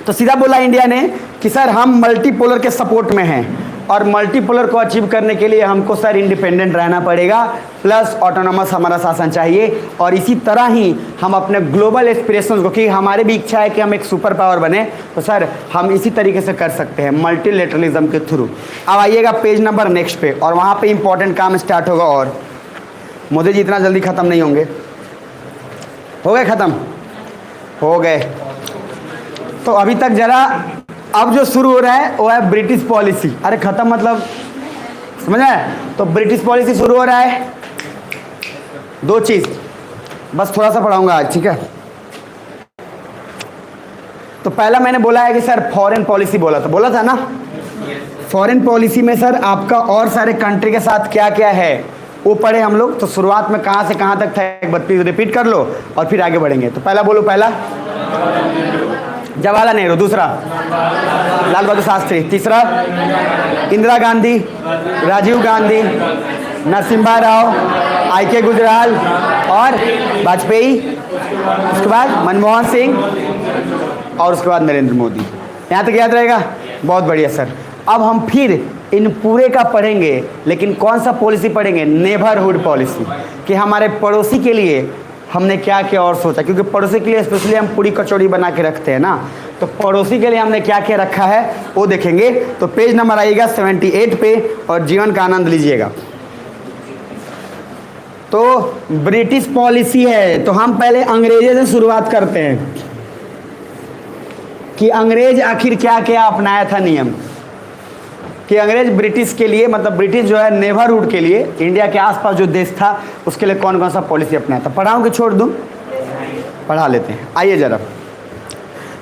तो सीधा बोला इंडिया ने कि सर हम मल्टीपोलर के सपोर्ट में हैं, और मल्टीपोलर को अचीव करने के लिए हमको सर इंडिपेंडेंट रहना पड़ेगा, प्लस ऑटोनॉमस हमारा शासन चाहिए। और इसी तरह ही हम अपने ग्लोबल एस्पिरेशंस को, कि हमारे भी इच्छा है कि हम एक सुपर पावर बने, तो सर हम इसी तरीके से कर सकते हैं मल्टीलेटरलिज्म के थ्रू। अब आइएगा पेज नंबर नेक्स्ट पे, और वहाँ पे इंपॉर्टेंट काम स्टार्ट होगा। और मोदी जी इतना जल्दी ख़त्म नहीं होंगे। हो गए ख़त्म? हो गए। तो अभी तक जरा अब जो शुरू हो रहा है वो है ब्रिटिश पॉलिसी। अरे ख़त्म मतलब समझ आए? तो ब्रिटिश पॉलिसी शुरू हो रहा है। दो चीज़ बस थोड़ा सा पढ़ाऊंगा आज, ठीक है? तो पहला मैंने बोला है कि सर फॉरेन पॉलिसी बोला था ना। फॉरेन पॉलिसी में सर आपका और सारे कंट्री के साथ क्या क्या है वो पढ़े हम लोग। तो शुरुआत में कहाँ से कहाँ तक था एक बार प्लीज रिपीट कर लो और फिर आगे बढ़ेंगे। तो पहला बोलो, पहला जवाहरलाल नेहरू, दूसरा लाल बहादुर शास्त्री, तीसरा इंदिरा गांधी, राजीव गांधी, नरसिम्हा राव, आई.के. गुजराल और वाजपेयी, उसके बाद मनमोहन सिंह और उसके बाद नरेंद्र मोदी। यहाँ तक याद रहेगा? बहुत बढ़िया सर। अब हम फिर इन पूरे का पढ़ेंगे, लेकिन कौन सा पॉलिसी पढ़ेंगे? नेबरहुड पॉलिसी, कि हमारे पड़ोसी के लिए हमने क्या क्या और सोचा, क्योंकि पड़ोसी के लिए स्पेशली हम पूरी कचौड़ी बना के रखते हैं ना। तो पड़ोसी के लिए हमने क्या क्या रखा है वो देखेंगे। तो पेज नंबर आएगा 78 पे और जीवन का आनंद लीजिएगा। तो ब्रिटिश पॉलिसी है, तो हम पहले अंग्रेजों से शुरुआत करते हैं कि अंग्रेज आखिर क्या क्या अपनाया था नियम, कि अंग्रेज ब्रिटिश के लिए, मतलब ब्रिटिश जो है नेबरहुड के लिए, इंडिया के आसपास जो देश था उसके लिए कौन कौन सा पॉलिसी अपनाया था। पढ़ाऊँ कि छोड़ दूँ? पढ़ा लेते हैं। आइए जरा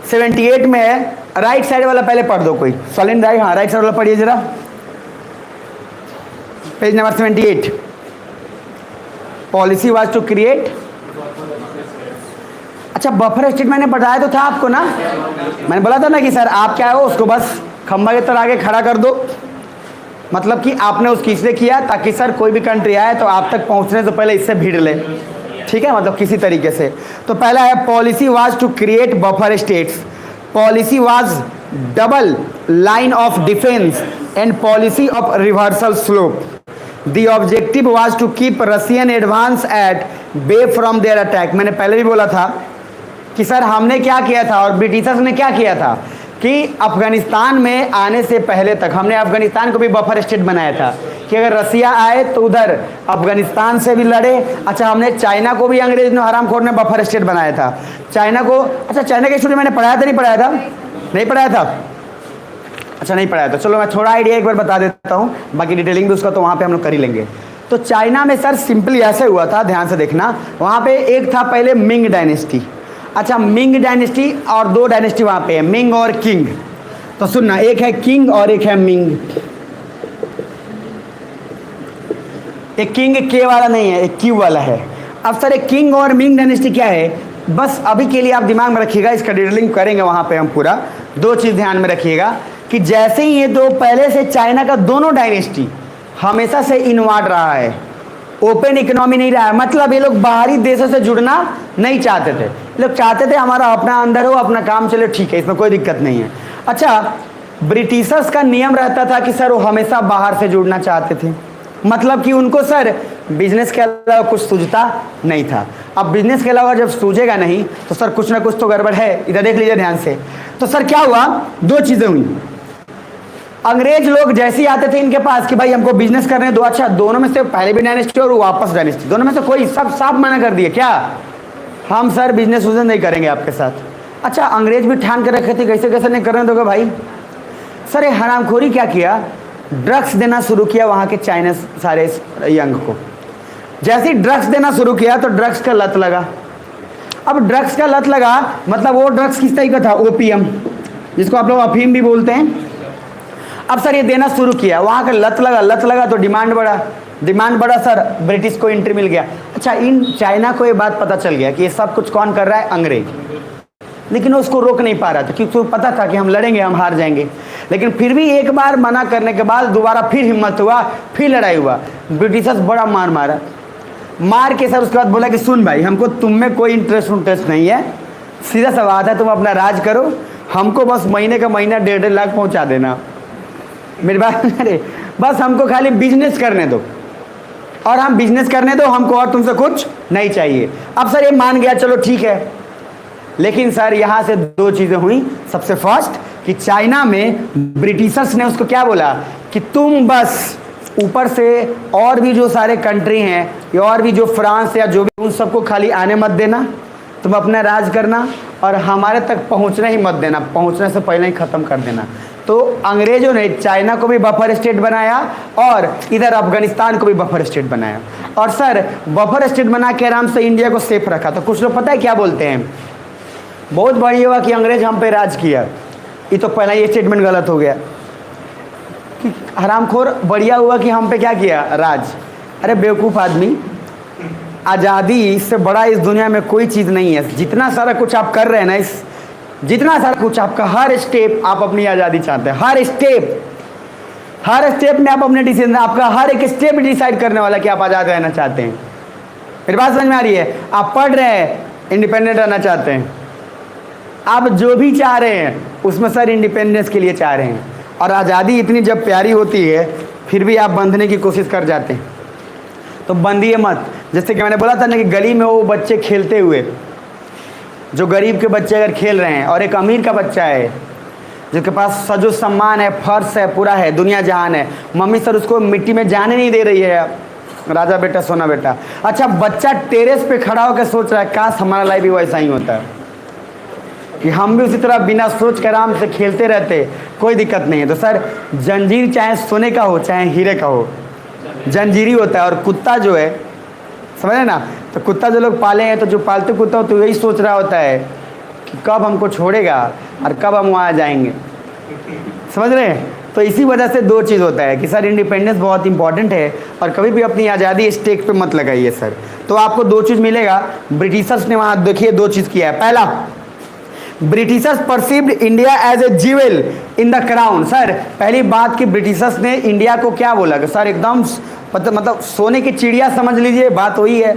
78 में है, राइट साइड वाला पहले पढ़ दो कोई। सॉलिड राइट, हाँ राइट साइड वाला पढ़िए जरा, page number 78। Policy was to create, अच्छा बफर स्टेट मैंने बताया तो था आपको ना, मैंने बोला था ना कि सर आप क्या हो उसको बस खंबा की तरह आगे खड़ा कर दो। मतलब कि आपने उसकी इसलिए किया ताकि सर कोई भी कंट्री आए तो आप तक पहुंचने से पहले इससे भीड़ ले, ठीक है, मतलब किसी तरीके से। तो पहला है policy was to create buffer states, policy was double line of defence and policy of reversal slope. The objective was to keep Russian advance at bay from their attack. मैंने पहले भी बोला था कि सर हमने क्या किया था और ब्रिटिशर्स ने क्या किया था कि अफगानिस्तान में आने से पहले तक हमने अफगानिस्तान को भी बफर स्टेट बनाया था कि अगर रसिया आए तो उधर अफगानिस्तान से भी लड़े। अच्छा हमने चाइना को भी अंग्रेज ने हरामखोर ने बफर स्टेट बनाया था। चाइना को, अच्छा चाइना के स्टोरी मैंने पढ़ाया था नहीं पढ़ाया था? नहीं पढ़ाया था? अच्छा नहीं पढ़ाया था, चलो मैं थोड़ा आइडिया एक बार बता देता हूँ, बाकी डिटेलिंग भी उसका तो वहाँ पर हम लोग कर ही लेंगे। तो चाइना में सर सिंपली ऐसे हुआ था, ध्यान से देखना, वहाँ पर एक था पहले मिंग डायनेस्टी। अच्छा मिंग डायनेस्टी और दो डायनेस्टी वहाँ पे है, मिंग और किंग। तो सुनना, एक है किंग और एक है मिंग। एक किंग के वाला नहीं है, एक क्यू वाला है। अब सर एक किंग और मिंग डायनेस्टी क्या है, बस अभी के लिए आप दिमाग में रखिएगा, इसका डिटेलिंग करेंगे वहाँ पे हम पूरा। दो चीज़ ध्यान में रखिएगा कि जैसे ही ये दो, पहले से चाइना का दोनों डायनेस्टी हमेशा से इनवर्ट रहा है, ओपन इकोनॉमी नहीं रहा है। मतलब ये लोग बाहरी देशों से जुड़ना नहीं चाहते थे, लोग चाहते थे हमारा अपना अंदर हो, अपना काम चले, ठीक है, इसमें कोई दिक्कत नहीं है। अच्छा ब्रिटिशर्स का नियम रहता था कि सर वो हमेशा बाहर से जुड़ना चाहते थे, मतलब कि उनको सर बिजनेस के अलावा कुछ सूझता नहीं था। अब बिजनेस के अलावा जब सूझेगा नहीं तो सर कुछ ना कुछ तो गड़बड़ है। इधर देख लीजिए ध्यान से। तो सर क्या हुआ, दो चीज़ें हुई। अंग्रेज लोग जैसे ही आते थे इनके पास कि भाई हमको बिजनेस करने दो, अच्छा दोनों में से पहले भी डायनेस्टी और वापस डायनेस्टी, दोनों में से कोई, सब साफ मना कर दिए क्या, हम सर बिजनेस उजनेस नहीं करेंगे आपके साथ। अच्छा अंग्रेज भी ठान कर रखे थे कैसे कैसे नहीं करने दोगे भाई। सर ये हरामखोरी क्या किया, ड्रग्स देना शुरू किया वहाँ के चाइना सारे यंग को। जैसे ही ड्रग्स देना शुरू किया तो ड्रग्स का लत लगा। अब ड्रग्स का लत लगा मतलब वो ड्रग्स किस तरह का था, ओपीएम, जिसको आप लोग अफीम भी बोलते हैं। अब सर ये देना शुरू किया, वहाँ का लत लगा तो डिमांड बढ़ा सर, ब्रिटिश को एंट्री मिल गया। अच्छा इन चाइना को ये बात पता चल गया कि ये सब कुछ कौन कर रहा है, अंग्रेज, लेकिन उसको रोक नहीं पा रहा था क्योंकि उसको पता था कि हम लड़ेंगे हम हार जाएंगे। लेकिन फिर भी एक बार मना करने के बाद दोबारा फिर हिम्मत हुआ, फिर लड़ाई हुआ, ब्रिटिशर्स बड़ा मार के सर उसके बाद बोला कि सुन भाई हमको तुम में कोई इंटरेस्ट नहीं है, सीधा सा बात है तुम अपना राज करो, हमको बस महीने का महीना 1.5 लाख पहुँचा देना। मेरी बात अरे बस हमको खाली बिजनेस करने दो, और हम बिजनेस करने दो, हमको और तुमसे कुछ नहीं चाहिए। अब सर ये मान गया, चलो ठीक है, लेकिन सर यहाँ से दो चीज़ें हुई। सबसे फर्स्ट कि चाइना में ब्रिटिशर्स ने उसको क्या बोला कि तुम बस ऊपर से और भी जो सारे कंट्री हैं या और भी जो फ्रांस या जो भी, उन सबको खाली आने मत देना, तुम अपना राज करना और हमारे तक पहुँचने ही मत देना, पहुँचने से पहले ही ख़त्म कर देना। तो अंग्रेज़ों ने चाइना को भी बफर स्टेट बनाया और इधर अफगानिस्तान को भी बफर स्टेट बनाया, और सर बफर स्टेट बना के आराम से इंडिया को सेफ रखा। तो कुछ लोग पता है क्या बोलते हैं, बहुत बढ़िया हुआ कि अंग्रेज हम पे राज किया। ये तो पहला ये स्टेटमेंट गलत हो गया कि हरामखोर, बढ़िया हुआ कि हम पे क्या किया, राज। अरे बेवकूफ़ आदमी, आज़ादी इससे बड़ा इस दुनिया में कोई चीज़ नहीं है। जितना सारा कुछ आप कर रहे हैं ना, इस जितना सारा कुछ आपका हर स्टेप आप अपनी आज़ादी चाहते हैं, हर स्टेप में आप अपने डिसीजन, आपका हर एक स्टेप डिसाइड करने वाला कि आप आज़ाद रहना चाहते हैं। मेरी बात समझ में आ रही है? आप पढ़ रहे हैं, इंडिपेंडेंट रहना चाहते हैं, आप जो भी चाह रहे हैं उसमें सर इंडिपेंडेंस के लिए चाह रहे हैं, और आज़ादी इतनी जब प्यारी होती है फिर भी आप बंधने की कोशिश कर जाते हैं। तो बंधिए मत। जैसे कि मैंने बोला था ना कि गली में वो बच्चे खेलते हुए, जो गरीब के बच्चे अगर खेल रहे हैं और एक अमीर का बच्चा है जिसके पास सजो सम्मान है, फर्श है, पूरा है, दुनिया जहान है, मम्मी सर उसको मिट्टी में जाने नहीं दे रही है, राजा बेटा सोना बेटा। अच्छा, बच्चा टेरेस पे खड़ा होकर सोच रहा है काश हमारा लाइफ भी वैसा ही होता है कि हम भी उसी तरह बिना सोच के आराम से खेलते रहते, कोई दिक्कत नहीं है। तो सर जंजीर चाहे सोने का हो चाहे हीरे का हो, जंजीरी होता है। और कुत्ता जो है, समझे ना, तो कुत्ता जो लोग पाले हैं, तो जो पालतू कुत्ता हो तो यही सोच रहा होता है कि कब हमको छोड़ेगा और कब हम वहाँ जाएंगे, समझ रहे हैं? तो इसी वजह से दो चीज़ होता है कि सर इंडिपेंडेंस बहुत इंपॉर्टेंट है, और कभी भी अपनी आज़ादी स्टेक पे मत लगाइए सर। तो आपको दो चीज़ मिलेगा। ब्रिटिशर्स ने वहाँ देखिए दो चीज़ किया है। पहला, Britishers perceived India as a jewel in the crown. Sir पहली बात कि ब्रिटिशर्स ने इंडिया को क्या बोला कि सर एकदम मतलब सोने की चिड़िया समझ लीजिए, बात वही है।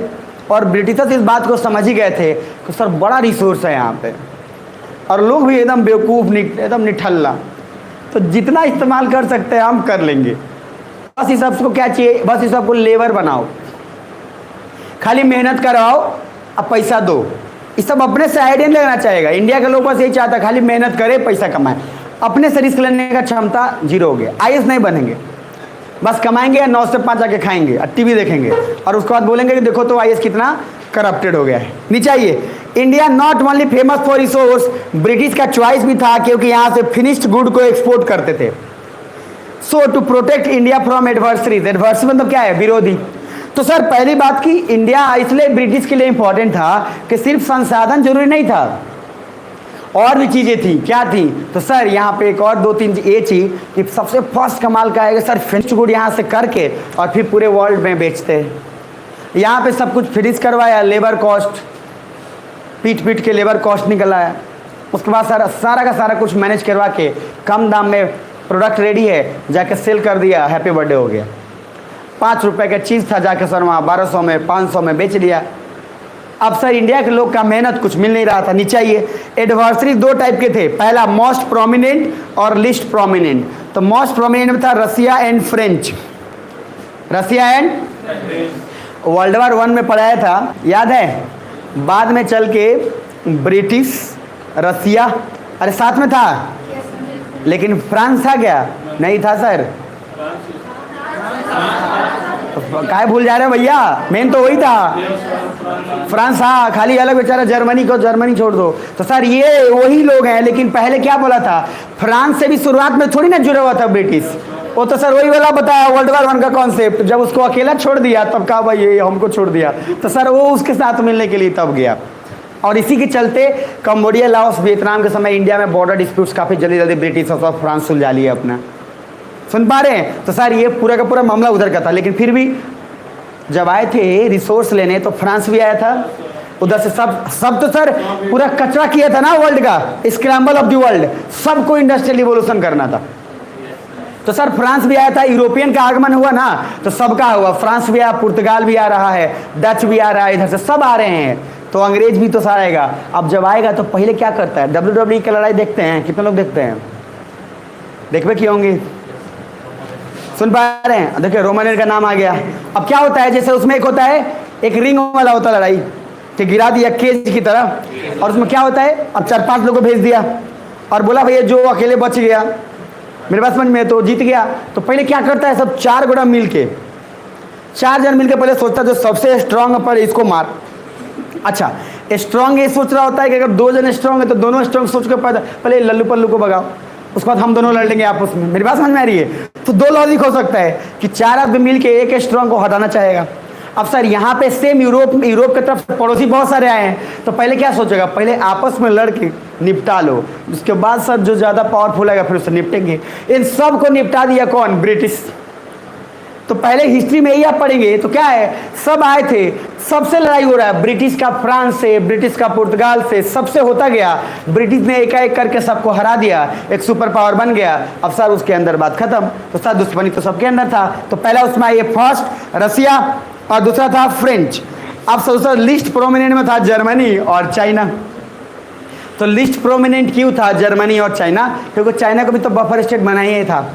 और ब्रिटिशर्स इस बात को समझ ही गए थे कि सर बड़ा रिसोर्स है यहाँ पे, और लोग भी एकदम बेवकूफ़, एकदम निठल्ला, तो जितना इस्तेमाल कर सकते हैं हम कर लेंगे। बस इस सबको क्या चाहिए, बस इस सबको लेबर बनाओ, खाली मेहनत करवाओ, अब पैसा दो। इस सब अपने से आइडिया नहीं लेना चाहेगा। इंडिया के लोग बस यही चाहता है खाली मेहनत करे, पैसा कमाए, अपने से रिस्क लेने का क्षमता जीरो हो गया। आईएएस नहीं बनेंगे, बस कमाएंगे, 9 से 5 आके खाएंगे और टीवी देखेंगे, और उसके बाद बोलेंगे कि देखो तो आईएएस कितना करप्टेड हो गया है। नीचे आइए। India not only famous for resource, British का चॉइस भी था क्योंकि यहाँ से फिनिश्ड गुड को एक्सपोर्ट करते थे। So to protect India from adversaries, adversary मतलब क्या है, विरोधी। तो सर पहली बात कि इंडिया इसलिए ब्रिटिश के लिए इंपॉर्टेंट था कि सिर्फ संसाधन जरूरी नहीं था, और भी चीज़ें थी। क्या थी? तो सर यहाँ पे एक और 2-3 ये चीज़ कि सबसे फर्स्ट कमाल का है सर, फिनिश्ड गुड यहाँ से करके और फिर पूरे वर्ल्ड में बेचते हैं। यहाँ पे सब कुछ फिनिश करवाया, लेबर कॉस्ट पीट के लेबर कॉस्ट निकल आया। उसके बाद सारा का सारा कुछ मैनेज करवा के कम दाम में प्रोडक्ट रेडी है, जाके सेल कर दिया, हैप्पी बर्थडे हो गया। 5 रुपए का चीज़ था, जाके सर वहाँ 1200 में 500 में बेच दिया। अब सर इंडिया के लोग का मेहनत कुछ मिल नहीं रहा था। नीचे आइए। एडवर्सरी 2 टाइप के थे, पहला मोस्ट प्रोमिनेंट और लिस्ट प्रोमिनेंट। तो मोस्ट प्रोमिनेंट में था Russia and French, Russia and world war 1 में पढ़ाया था, याद है? बाद में चल के ब्रिटिश, रसिया, अरे साथ में था, लेकिन फ्रांस था क्या? नहीं था सर। काय भूल जा रहे हैं भैया, मेन तो वही था, फ्रांस। हाँ, खाली अलग बेचारा जर्मनी को, जर्मनी छोड़ दो। तो सर ये वही लोग हैं, लेकिन पहले क्या बोला था, फ्रांस से भी शुरुआत में थोड़ी ना जुड़ा हुआ था ब्रिटिश। वो तो सर वही वाला बताया वर्ल्ड वार 1 का कॉन्सेप्ट, जब उसको अकेला छोड़ दिया तब कहा भाई ये हमको छोड़ दिया, तो सर वो उसके साथ मिलने के लिए तब गया। और इसी के चलते कंबोडिया, लाओस, वियतनाम के समय इंडिया में बॉर्डर डिस्प्यूट्स काफ़ी जल्दी ब्रिटिश और फ्रांस सुलझा लिया अपना। सुन पा रहे हैं? तो सर ये पूरा का पूरा मामला उधर का था, लेकिन फिर भी जब आए थे रिसोर्स लेने तो फ्रांस भी आया था उधर से। सब तो सर पूरा कचरा किया था ना वर्ल्ड का, स्क्रैम्बल ऑफ द वर्ल्ड, सबको इंडस्ट्रियल रिवोल्यूशन करना था। तो सर फ्रांस भी आया था, यूरोपियन का आगमन हुआ ना, तो सबका हुआ। फ्रांस भी आया, पुर्तगाल भी आ रहा है, डच भी आ रहा है, इधर से सब आ रहे हैं, तो अंग्रेज भी तो सारा आएगा। अब जब आएगा तो पहले क्या करता है, WWE की लड़ाई देखते हैं, कितने लोग देखते हैं? देखबे की होंगे? सुन पा रहे हैं? देखिए रोमानियर का नाम आ गया। अब क्या होता है, जैसे उसमें एक होता है, एक रिंग वाला होता है लड़ाई कि गिरा दिया केज की तरह, और उसमें क्या होता है, अब 4-5 लोगों को भेज दिया और बोला भैया जो अकेले बच गया, मेरे पास समझ में, तो जीत गया। तो पहले क्या करता है, सब 4 गोड़ा मिल के, 4 जन मिलकर पहले सोचता है जो सबसे स्ट्रांग पर इसको मार। अच्छा, स्ट्रांग ये सोच रहा होता है कि अगर 2 जन स्ट्रांग है तो दोनों स्ट्रांग सोच कर पहले लल्लू पल्लू को भगाओ, उसके बाद हम दोनों लड़ लेंगे आपस में। मेरी बात समझ में आ रही है? तो 2 लॉजिक हो सकता है कि 4 आदमी मिल के एक स्ट्रांग को हटाना चाहेगा। अब सर यहाँ पे सेम यूरोप की तरफ पड़ोसी बहुत सारे आए हैं, तो पहले क्या सोचेगा, पहले आपस में लड़ के निपटा लो, उसके बाद सर जो ज़्यादा पावरफुल आएगा फिर उससे निपटेंगे। इन सब को निपटा दिया कौन? ब्रिटिश। तो पहले हिस्ट्री में यही आप पढ़ेंगे तो क्या है, सब आए थे, सबसे लड़ाई हो रहा है, ब्रिटिश का फ्रांस से, ब्रिटिश का पुर्तगाल से, सबसे होता गया। ब्रिटिश ने एकाएक करके सबको हरा दिया, एक सुपर पावर बन गया। अब सर उसके अंदर बात खत्म। तो सर दुश्मनी तो सबके अंदर था। तो पहला उसमें ये फर्स्ट रसिया और दूसरा था फ्रेंच। अब सर लिस्ट प्रोमिनेंट में था जर्मनी और चाइना। तो लिस्ट प्रोमिनेंट क्यों था जर्मनी और चाइना? क्योंकि चाइना को भी तो बफर स्टेट बनाया ही था,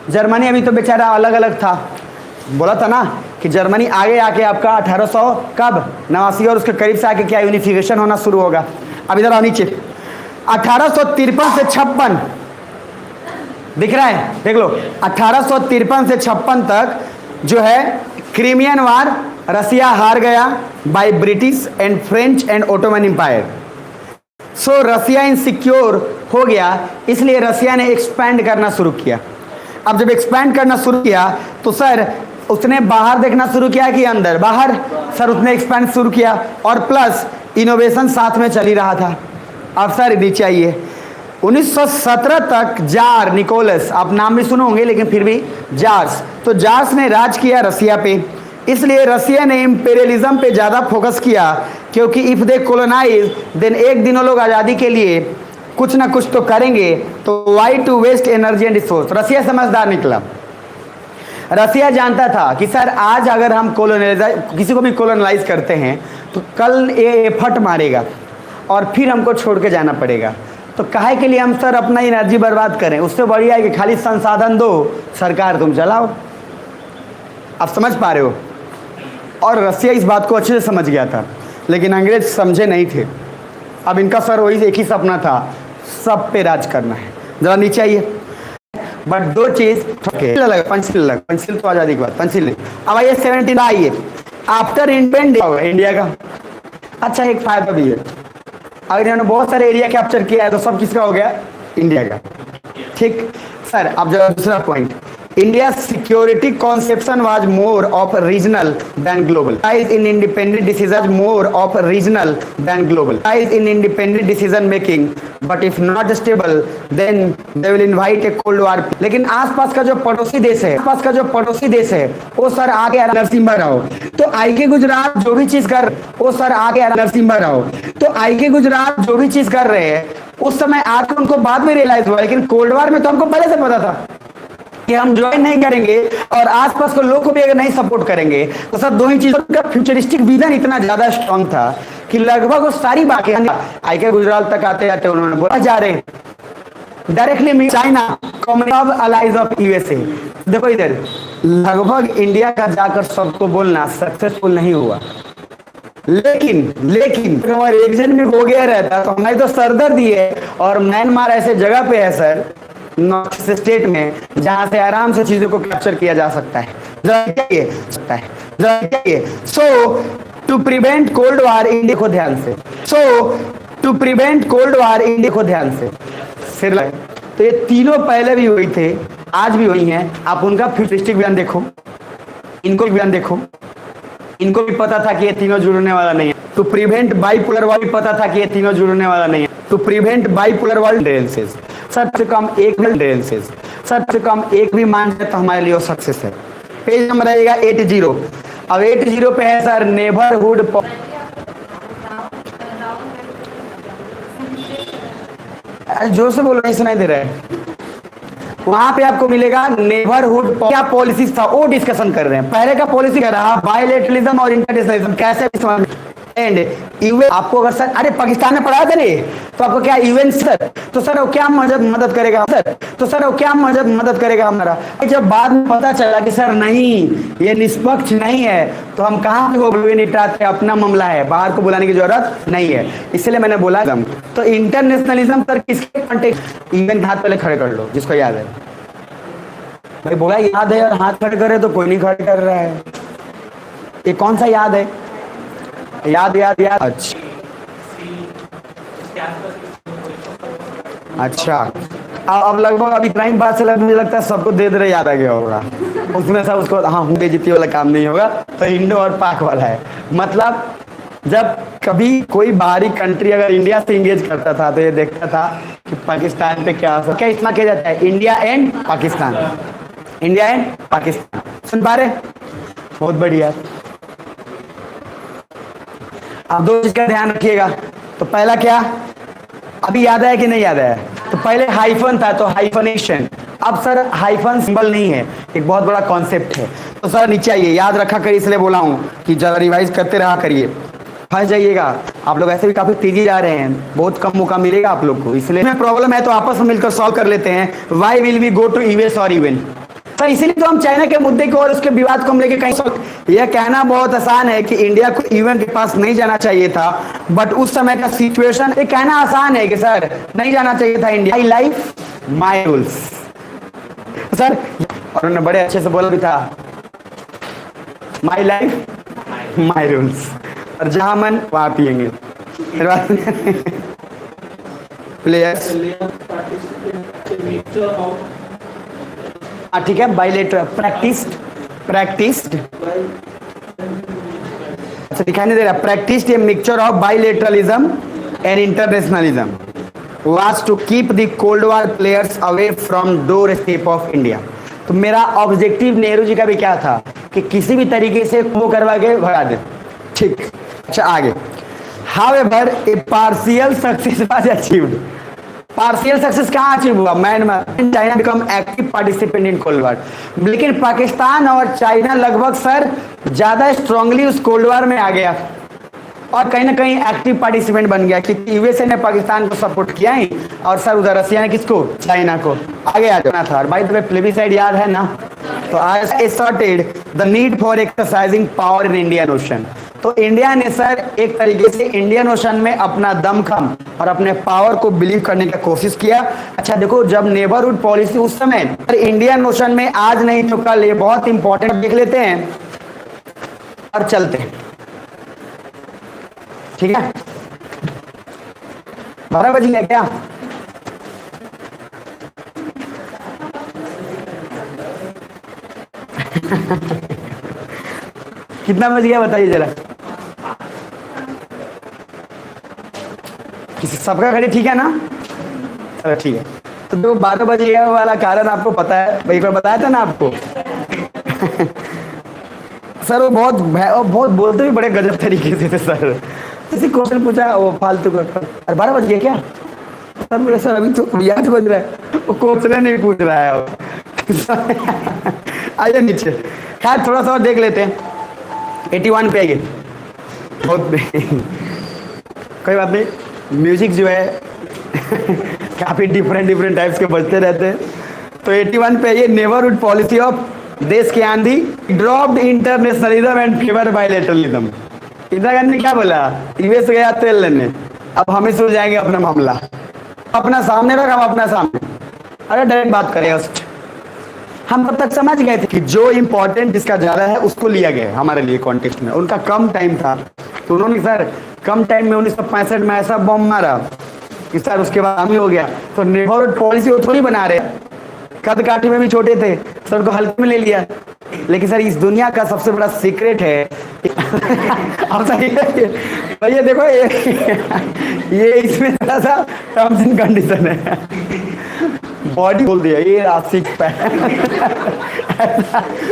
जर्मनी अभी तो बेचारा अलग अलग था। बोला था ना कि जर्मनी आगे आके आपका 1800 कब 89 और उसके करीब से आके क्या यूनिफिकेशन होना शुरू होगा। अब इधर आओ नीचे, 1853 से 56 दिख रहा है, देख लो, 1853 से 56 तक जो है क्रीमियन वार रसिया हार गया by British and French and Ottoman empire. So Russia insecure हो गया, इसलिए रसिया ने एक्सपैंड करना शुरू किया। अब जब एक्सपैंड करना शुरू किया तो सर उसने बाहर देखना शुरू किया कि अंदर? बाहर। सर उसने एक्सपैंड शुरू किया और प्लस इनोवेशन साथ में चल ही रहा था। अब सर नीचे आइए, 1917 तक जार निकोलस, आप नाम भी सुने होंगे लेकिन फिर भी जार्स, तो जार्स ने राज किया रसिया पे, इसलिए रसिया ने इंपेरियलिज्म पे ज़्यादा फोकस किया, क्योंकि इफ़ दे कोलोनाइज देन एक दिन वो लोग आज़ादी के लिए कुछ ना कुछ तो करेंगे, तो why to waste energy and resource. Russia समझदार निकला। रसिया जानता था कि सर आज अगर हम किसी को भी कोलोनाइज करते हैं तो कल ये एफर्ट मारेगा और फिर हमको छोड़ के जाना पड़ेगा। तो काहे के लिए हम सर अपना एनर्जी बर्बाद करें, उससे बढ़िया है कि खाली संसाधन दो, सरकार तुम चलाओ। आप समझ पा रहे हो? और रसिया इस बात को अच्छे से समझ गया था, लेकिन अंग्रेज समझे नहीं थे। अब इनका सर वही एक ही सपना था, सब पे राज करना है। जरा नीचे आइए, बट 2 चीज पेंसिल तो आजादी के बाद पेंसिल नहीं। अब आइए 17 आइए, आफ्टर इंडिपेंडेंस इंडिया का। अच्छा एक फायदा भी है, अगर इन्होंने बहुत सारे एरिया कैप्चर किया है तो सब किसका हो गया? इंडिया का। ठीक सर, अब जरा दूसरा point, India security conception was more of regional than global. In independent decision more of regional than global. In independent decision making, but if not stable then they will invite a cold war. लेकिन आसपास का जो पड़ोसी देश है वो सर आगे नरसिम्हा राव, तो आईके गुजरात जो भी चीज कर, वो सर आगे नरसिम्हा राव, तो आईके गुजरात जो भी चीज कर रहे हैं उस समय आके उनको बाद में रियलाइज हुआ, लेकिन कोल्ड वॉर में तो हमको पहले से पता था कि हम ज्वाइन नहीं करेंगे और आसपास के लोग को भी अगर नहीं सपोर्ट करेंगे तो सर 2 ही चीजों का फ्यूचरिस्टिक विजन इतना ज्यादा स्ट्रांग था कि लगभग वो सारी बातें आईके गुजरात तक आते आते उन्होंने बोला जा रहे directly China common allies of USA. देखो इधर लगभग इंडिया का जाकर सबको बोलना सक्सेसफुल नहीं हुआ, लेकिन हमारे एक जन में हो गया रहता तो हमारी तो सरदर्दी है। और म्यांमार ऐसे जगह पे है सर नॉर्थ स्टेट में जहां से आराम से चीजों को कैप्चर किया जा सकता है। So to prevent cold war India को ध्यान से, फिर तो ये तीनों पहले भी हुई थे, आज भी हुई हैं। आप उनका फ्यूचरिस्टिक बयान देखो, इनको बयान देखो, इनको भी पता था कि ये तीनों जुड़ने वाला नहीं है। टू प्रिवेंट बाइपोलर वॉर भी पता था कि ये तीनों जुड़ने वाला नहीं है। To prevent bipolar war differences, सबसे कम एक भी मान जाए तो हमारे लिए सक्सेस है। पेज नंबर आएगा 80। अब 80 पे है सर नेबरहुड। जोर से बोलो, नहीं सुनाई दे रहा है। वहां पे आपको मिलेगा नेबरहुड क्या पॉलिसीज था वो डिस्कशन कर रहे हैं। पहले का पॉलिसी कह रहा बायलैटरलिज्म और इंटरनेशनलिज्म कैसे एंड यूएन आपको अगर सर अरे पाकिस्तान में पढ़ा था नहीं तो आपको क्या यूएन सर तो सर वो क्या मदद करेगा सर तो सर वो क्या मदद करेगा हमारा। जब बाद में पता चला कि सर नहीं ये निष्पक्ष नहीं है तो हम कहाँ पे वो निपटाते, अपना मामला है, बाहर को बुलाने की जरूरत नहीं है। इसलिए मैंने बोला तो इंटरनेशनलिज्म सर किसके कॉन्टेक्स्ट, यूएन के हाथ पहले खड़े कर लो जिसको याद है। भाई बोला याद है और हाथ खड़े करे तो कोई नहीं खड़े कर रहा है। ये कौन सा याद है? याद याद याद अच्छा अब लगभग अभी क्राइम बात से मुझे लगता है सबको दे दे याद आ गया होगा। उसमें सब उसको हाँ हूँ बेइज्जती वाला काम नहीं होगा। तो इंडो और पाक वाला है, मतलब जब कभी कोई बाहरी कंट्री अगर इंडिया से इंगेज करता था तो ये देखता था कि पाकिस्तान पे क्या क्या इस्तेमाल किया जाता है, India and Pakistan, India and Pakistan. सुन पा रहे? बहुत बढ़िया। अब दो चीज का ध्यान रखिएगा। तो पहला क्या, अभी याद है कि नहीं याद है? तो पहले हाइफन था तो हाइफनेशन, अब सर हाइफन सिंबल नहीं है, एक बहुत बड़ा कॉन्सेप्ट है। तो सर नीचे आइए, याद रखा करिए, इसलिए बोला हूं कि जरा रिवाइज करते रहा करिए, फंस जाइएगा। आप लोग ऐसे भी काफी तेजी जा रहे हैं, बहुत कम मौका मिलेगा आप लोग को, इसलिए प्रॉब्लम है तो आपस में मिलकर सॉल्व कर लेते हैं। Why will we go to US और यूएन? तो इसीलिए तो हम चाइना के मुद्दे को और उसके विवाद को हम लेके कहीं यह कहना बहुत आसान है कि इंडिया को यूएन के पास नहीं जाना चाहिए था, बट उस समय का सिचुएशन, ये कहना आसान है कि सर नहीं जाना चाहिए था India, my life my rules sir, और उन्होंने बड़े अच्छे से बोला भी था माई लाइफ माई रूल्स, और जहां मन वहां पियेंगे प्लेयर्स। ठीक है, बाइलेटरल प्रैक्टिस्ड अच्छा दिखाई नहीं दे रहा, practised a mixture of bilateralism and internationalism was to keep the cold war players away from doorstep of India. तो मेरा ऑब्जेक्टिव नेहरू जी का भी क्या था कि किसी भी तरीके से वो करवा के भगा दे, ठीक। अच्छा आगे, however A partial success was achieved. Partial success कहाँ अचीव हुआ? Myanmar, China become active participant in cold war. लेकिन पाकिस्तान और चाइना लगभग सर ज्यादा स्ट्रांगली उस कोल्ड वॉर में आ गया और कहीं ना कहीं एक्टिव पार्टिसिपेंट बन गया, क्योंकि यूएसए ने पाकिस्तान को सपोर्ट किया ही, और सर उधर रसिया ने किसको? चाइना को। आगे आ जाना था। और भाई तुम्हें प्लेबिसाइड याद है ना? तो आज asserted the need for exercising power in Indian ocean. तो इंडिया ने सर एक तरीके से इंडियन ओशन में अपना दमखम और अपने पावर को बिलीव करने की कोशिश किया। अच्छा देखो, जब नेबरहुड पॉलिसी उस समय इंडियन ओशन में आज नहीं तो कल, ये बहुत इंपॉर्टेंट, देख लेते हैं और चलते हैं, ठीक है? 12 बज गया क्या? कितना बज गया बताइए जरा, सबका घड़ी ठीक है ना? चलो ठीक है। तो जो 12 बजे वाला कारण आपको पता है, एक बार बताया था ना आपको सर वो बहुत बोलते भी बड़े गजब तरीके से थे सर। किसी क्वेश्चन पूछा वो फालतू का, अरे 12 बज गया क्या? सर बोले सर अभी तो याद बज रहा है, वो क्वेश्चन नहीं पूछ रहा है आइए नीचे। खैर थोड़ा सा और देख लेते हैं, 81 पे आइए। बहुत कोई बात नहीं, म्यूजिक जो है काफी डिफरेंट टाइप्स के बजते रहते हैं। तो 81 पे ये नेबरहुड पॉलिसी ऑफ देश के आंधी dropped internationalism and favour bilateralism. Indira Gandhi ने क्या बोला? यूएस गया तेल लेने, अब हमें सुल जाएंगे अपना मामला, अपना सामने रख, हम अपना सामने, अरे डायरेक्ट बात करें। हम तब तक समझ गए थे कि जो इंपॉर्टेंट जिसका ज्यादा है उसको लिया गया हमारे लिए कॉन्टेक्स्ट में। उनका कम टाइम था तो उन्होंने सर कम टाइम में 1965 में ऐसा बम मारा कि सर उसके बाद हम ही हो गया। तो नेबरहुड पॉलिसी वो थोड़ी बना रहे, कद काठी में भी छोटे थे सर, को हल्के में ले लिया। लेकिन सर इस दुनिया का सबसे बड़ा सीक्रेट है अब सर ये देखो ये इसमें थोड़ा सा टर्म्स एंड कंडीशन है, बॉडी बोल दिया ये आशिक पे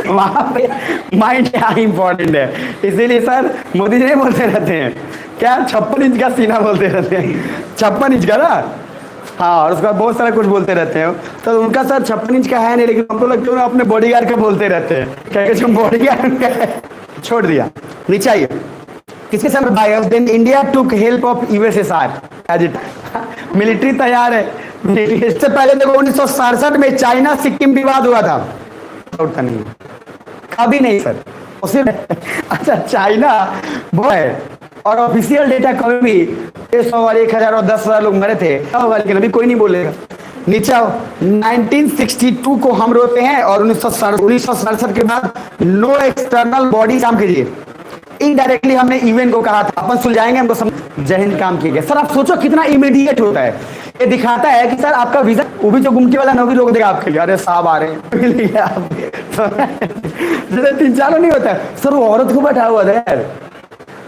वहां पे माइंड क्या इंपॉर्टेंट है। इसीलिए सर मोदी जी नहीं बोलते रहते हैं क्या, 56 इंच का सीना बोलते रहते हैं, 56 इंच का ना, हाँ, और उसका बहुत सारा कुछ बोलते रहते हैं। तो उनका सर 56 इंच का है नहीं, लेकिन हमको लगता है अपने बॉडीगार्ड का बोलते रहते हैं, क्या बॉडीगार्ड छोड़ दिया। नीचे आइए, किसके समय भाई? Then India took help of USSR as it. Military तैयार है। इससे पहले देखो 1967 में चाइना सिक्किम विवाद हुआ था, उठता नहीं, कभी नहीं सर। उसे अच्छा चाइना वो है, और ऑफिशियल डेटा कभी भी 100 और 1000 और 10,000 लोग मरे थे, लेकिन अभी कोई नहीं बोलेगा। नीचे आओ, 1962 को हम रोते हैं और 1967 के बाद नो एक्सटर्नल बॉडी काम कीजिए। इनडायरेक्टली हमने यूएन को कहा था अपन सुलझाएंगे, हमको जय हिंद काम किए गए। सर आप सोचो कितना इमीडिएट होता है। ये दिखाता है कि सर आपका वीजा, वो भी जो गुमटी वाला नौकरी लोग देगा आपके लिए, अरे साहब आ रहे हैं जैसे 3-4 नहीं होता है सर, वो औरत को बैठा हुआ है यार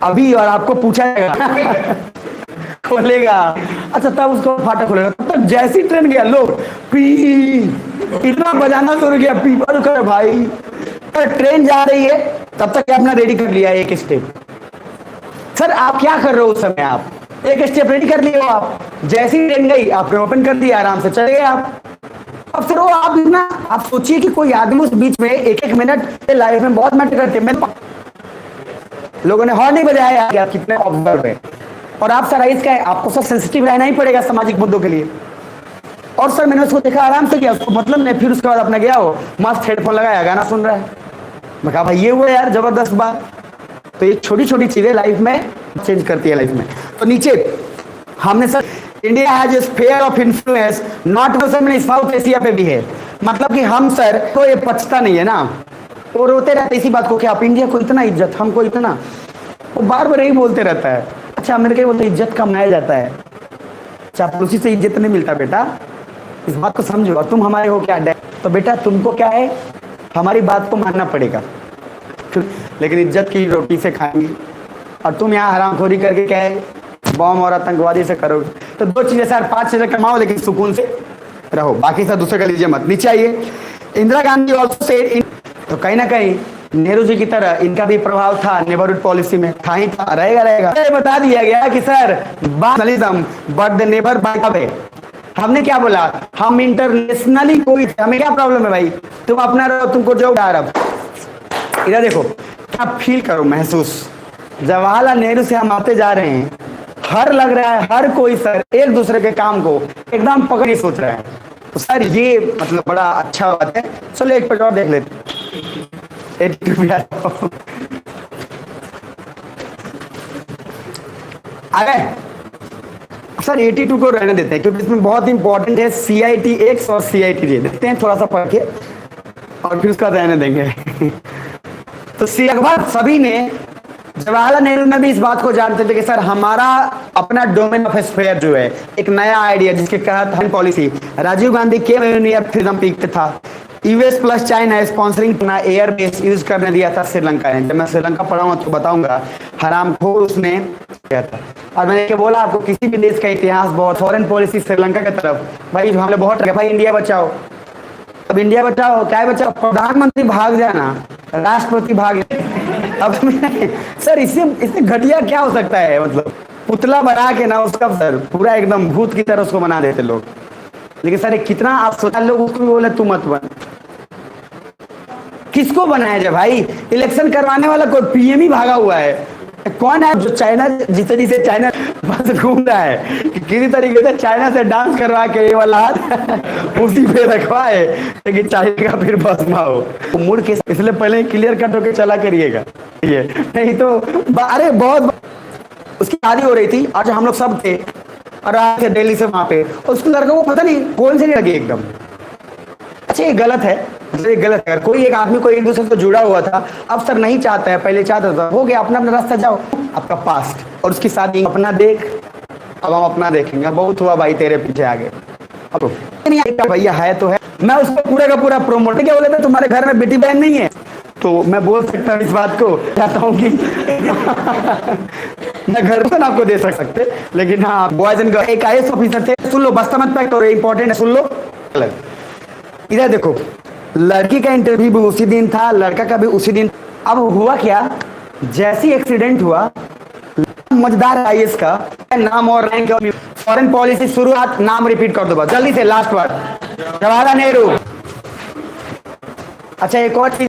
अभी, और आपको पूछा जाएगा खोलेगा, अच्छा तब उसको फाटक खोलेगा, तब तक जैसी ट्रेन गया लोग पी इतना बजाना शुरू किया, पी पर कर भाई, ट्रेन जा रही है तब तक अपना रेडी कर लिया एक स्टेप। सर आप क्या कर रहे हो उस समय? आप एक स्टेप रेडी कर लिए हो, आप जैसी ट्रेन गई आपने ओपन कर दिया, आराम से चले गए आप। अब फिर वो आप ना, आप सोचिए कि कोई आदमी उस बीच में 1-1 मिनट लाइफ में बहुत मैटर करते हैं। लोगों ने हॉर्न नहीं बजाया, क्या कितने ऑब्जर्व है। और आप सर इसका आपको सब सेंसिटिव रहना ही पड़ेगा सामाजिक मुद्दों के लिए। और सर मैंने उसको देखा आराम से किया, उसको मतलब नहीं, फिर उसके बाद अपना गया वो मस्त हेडफोन लगाया गाना सुन रहा है। मैं कहा भाई ये हुआ यार जबरदस्त बात। तो ये छोटी छोटी चीजें लाइफ में चेंज करती है लाइफ में। तो नीचे हमने sir India has a sphere of influence not only south Asia पे भी है, मतलब कि हम सर को ये पचता नहीं है ना, वो रोते रहते इसी बात को कि आप इंडिया को इतना इज्जत, हमको इतना, वो बार बार यही बोलते रहता है। अच्छा अमेरिका बोलते इज्जत कमाया जाता है, चापलूसी से इज्जत नहीं मिलता बेटा, इस बात को समझो। और तुम हमारे हो क्या डैड, तो बेटा तुमको क्या है, हमारी बात को मानना पड़ेगा, लेकिन इज्जत की रोटी से खाएंगे। और तुम यहाँ हरामखोरी करके क्या है, बॉम्ब और आतंकवादी से करोगे। तो 2 चीजें सर, 5 चीजें कमाओ लेकिन सुकून से रहो, बाकी सब दूसरे का लीजिए मत। नीचे आइए, इंदिरा गांधी ऑल्सो सेड, तो कहीं ना कहीं नेहरू जी की तरह इनका भी प्रभाव था नेबरहुड पॉलिसी में, था ही था, रहेगा। बता दिया गया कि sir but the neighbour by, हमने क्या बोला, हम इंटरनेशनली कोई, हमें क्या प्रॉब्लम है भाई, तुम अपना रहो, तुमको जो अरब। इधर देखो, क्या फील करो, महसूस, जवाहरलाल नेहरू से हम आते जा रहे हैं, हर लग रहा है हर कोई सर एक दूसरे के काम को एकदम पकड़ ही सोच रहा है। तो सर ये मतलब बड़ा अच्छा बात है। चलो एक पेज और देख लेते, 82 आ गए सर। 82 को रहने देते हैं क्योंकि इसमें बहुत इंपॉर्टेंट है CITX और CITJ, देखते हैं थोड़ा सा पढ़ के और फिर उसका रहने देंगे। तो लगभग सभी ने, जवाहरलाल नेहरू ने भी इस बात को जानते थे कि सर हमारा अपना डोमेन ऑफ स्फीयर जो है, एक नया आइडिया जिसके तहत पॉलिसी, राजीव गांधी के फ्रीडम पीक पे था, US प्लस चाइना स्पॉन्सरिंग ना एयर बेस यूज करने दिया था श्रीलंका ने। जब मैं श्रीलंका पढ़ाऊंगा तो बताऊंगा हरामखोर उसने किया था। और मैंने क्या बोला आपको, किसी भी देश का इतिहास बहुत, फॉरेन पॉलिसी श्रीलंका की तरफ, भाई हमने बहुत भाई इंडिया बचाओ, अब इंडिया बचाओ, क्या बचाओ, प्रधानमंत्री भाग जाना, राष्ट्रपति भाग। अब सर इससे घटिया क्या हो सकता है, मतलब पुतला बना के ना उसका सर पूरा एकदम भूत की तरह उसको बना देते लोग। लेकिन सर कितना आप सोचा, लोग उसको भी बोले तू मत बन, किसको बनाया जाए भाई, इलेक्शन करवाने वाला कोई PM ही भागा हुआ है, कौन है जो चाइना जिसे चाइना बस घूम रहा है, किसी तरीके से चाइना से डांस करवा के ये वाला हाथ उसी पे रखवाए, लेकिन चाइना का फिर भस्मा हो तो मुड़ के, इसलिए पहले क्लियर कट होके चला करिएगा ये, नहीं तो अरे बहुत। उसकी शादी हो रही थी आज हम लोग सब थे और आए थे दिल्ली से वहां पे, उसको लड़कों को पता नहीं कौन से नहीं लगी एकदम। अच्छा ये गलत है, ये गलत है। कोई एक आदमी को एक दूसरे से जुड़ा हुआ था, अब सर नहीं चाहता है, पहले चाहता था, हो गया अपना अपना रास्ता जाओ, आपका पास्ट और उसकी शादी अपना देख, अब हम अपना देखेंगे, बहुत हुआ भाई तेरे पीछे आगे। अब भैया है तो है, मैं उसको पूरा का पूरा प्रोमोट क्या बोले थे, तुम्हारे घर में बेटी बहन नहीं है, तो मैं बोल सकता हूँ इस बात को, चाहता हूँ कि मैं घर पर आपको दे सकते, लेकिन हाँ बॉयज एंड गर्ल्स, एक IAS ऑफिसर थे, सुन लो बस्ता मत पैक करो, इंपॉर्टेंट है सुन लो। इधर देखो, लड़की का इंटरव्यू भी उसी दिन था, लड़का का भी उसी दिन। अब हुआ क्या, जैसी एक्सीडेंट हुआ, मजेदार IAS का नाम और रैंक और फॉरेन पॉलिसी शुरुआत, नाम रिपीट कर दो बस जल्दी से, लास्ट वर्ड जवाहरलाल नेहरू। अच्छा एक और चीज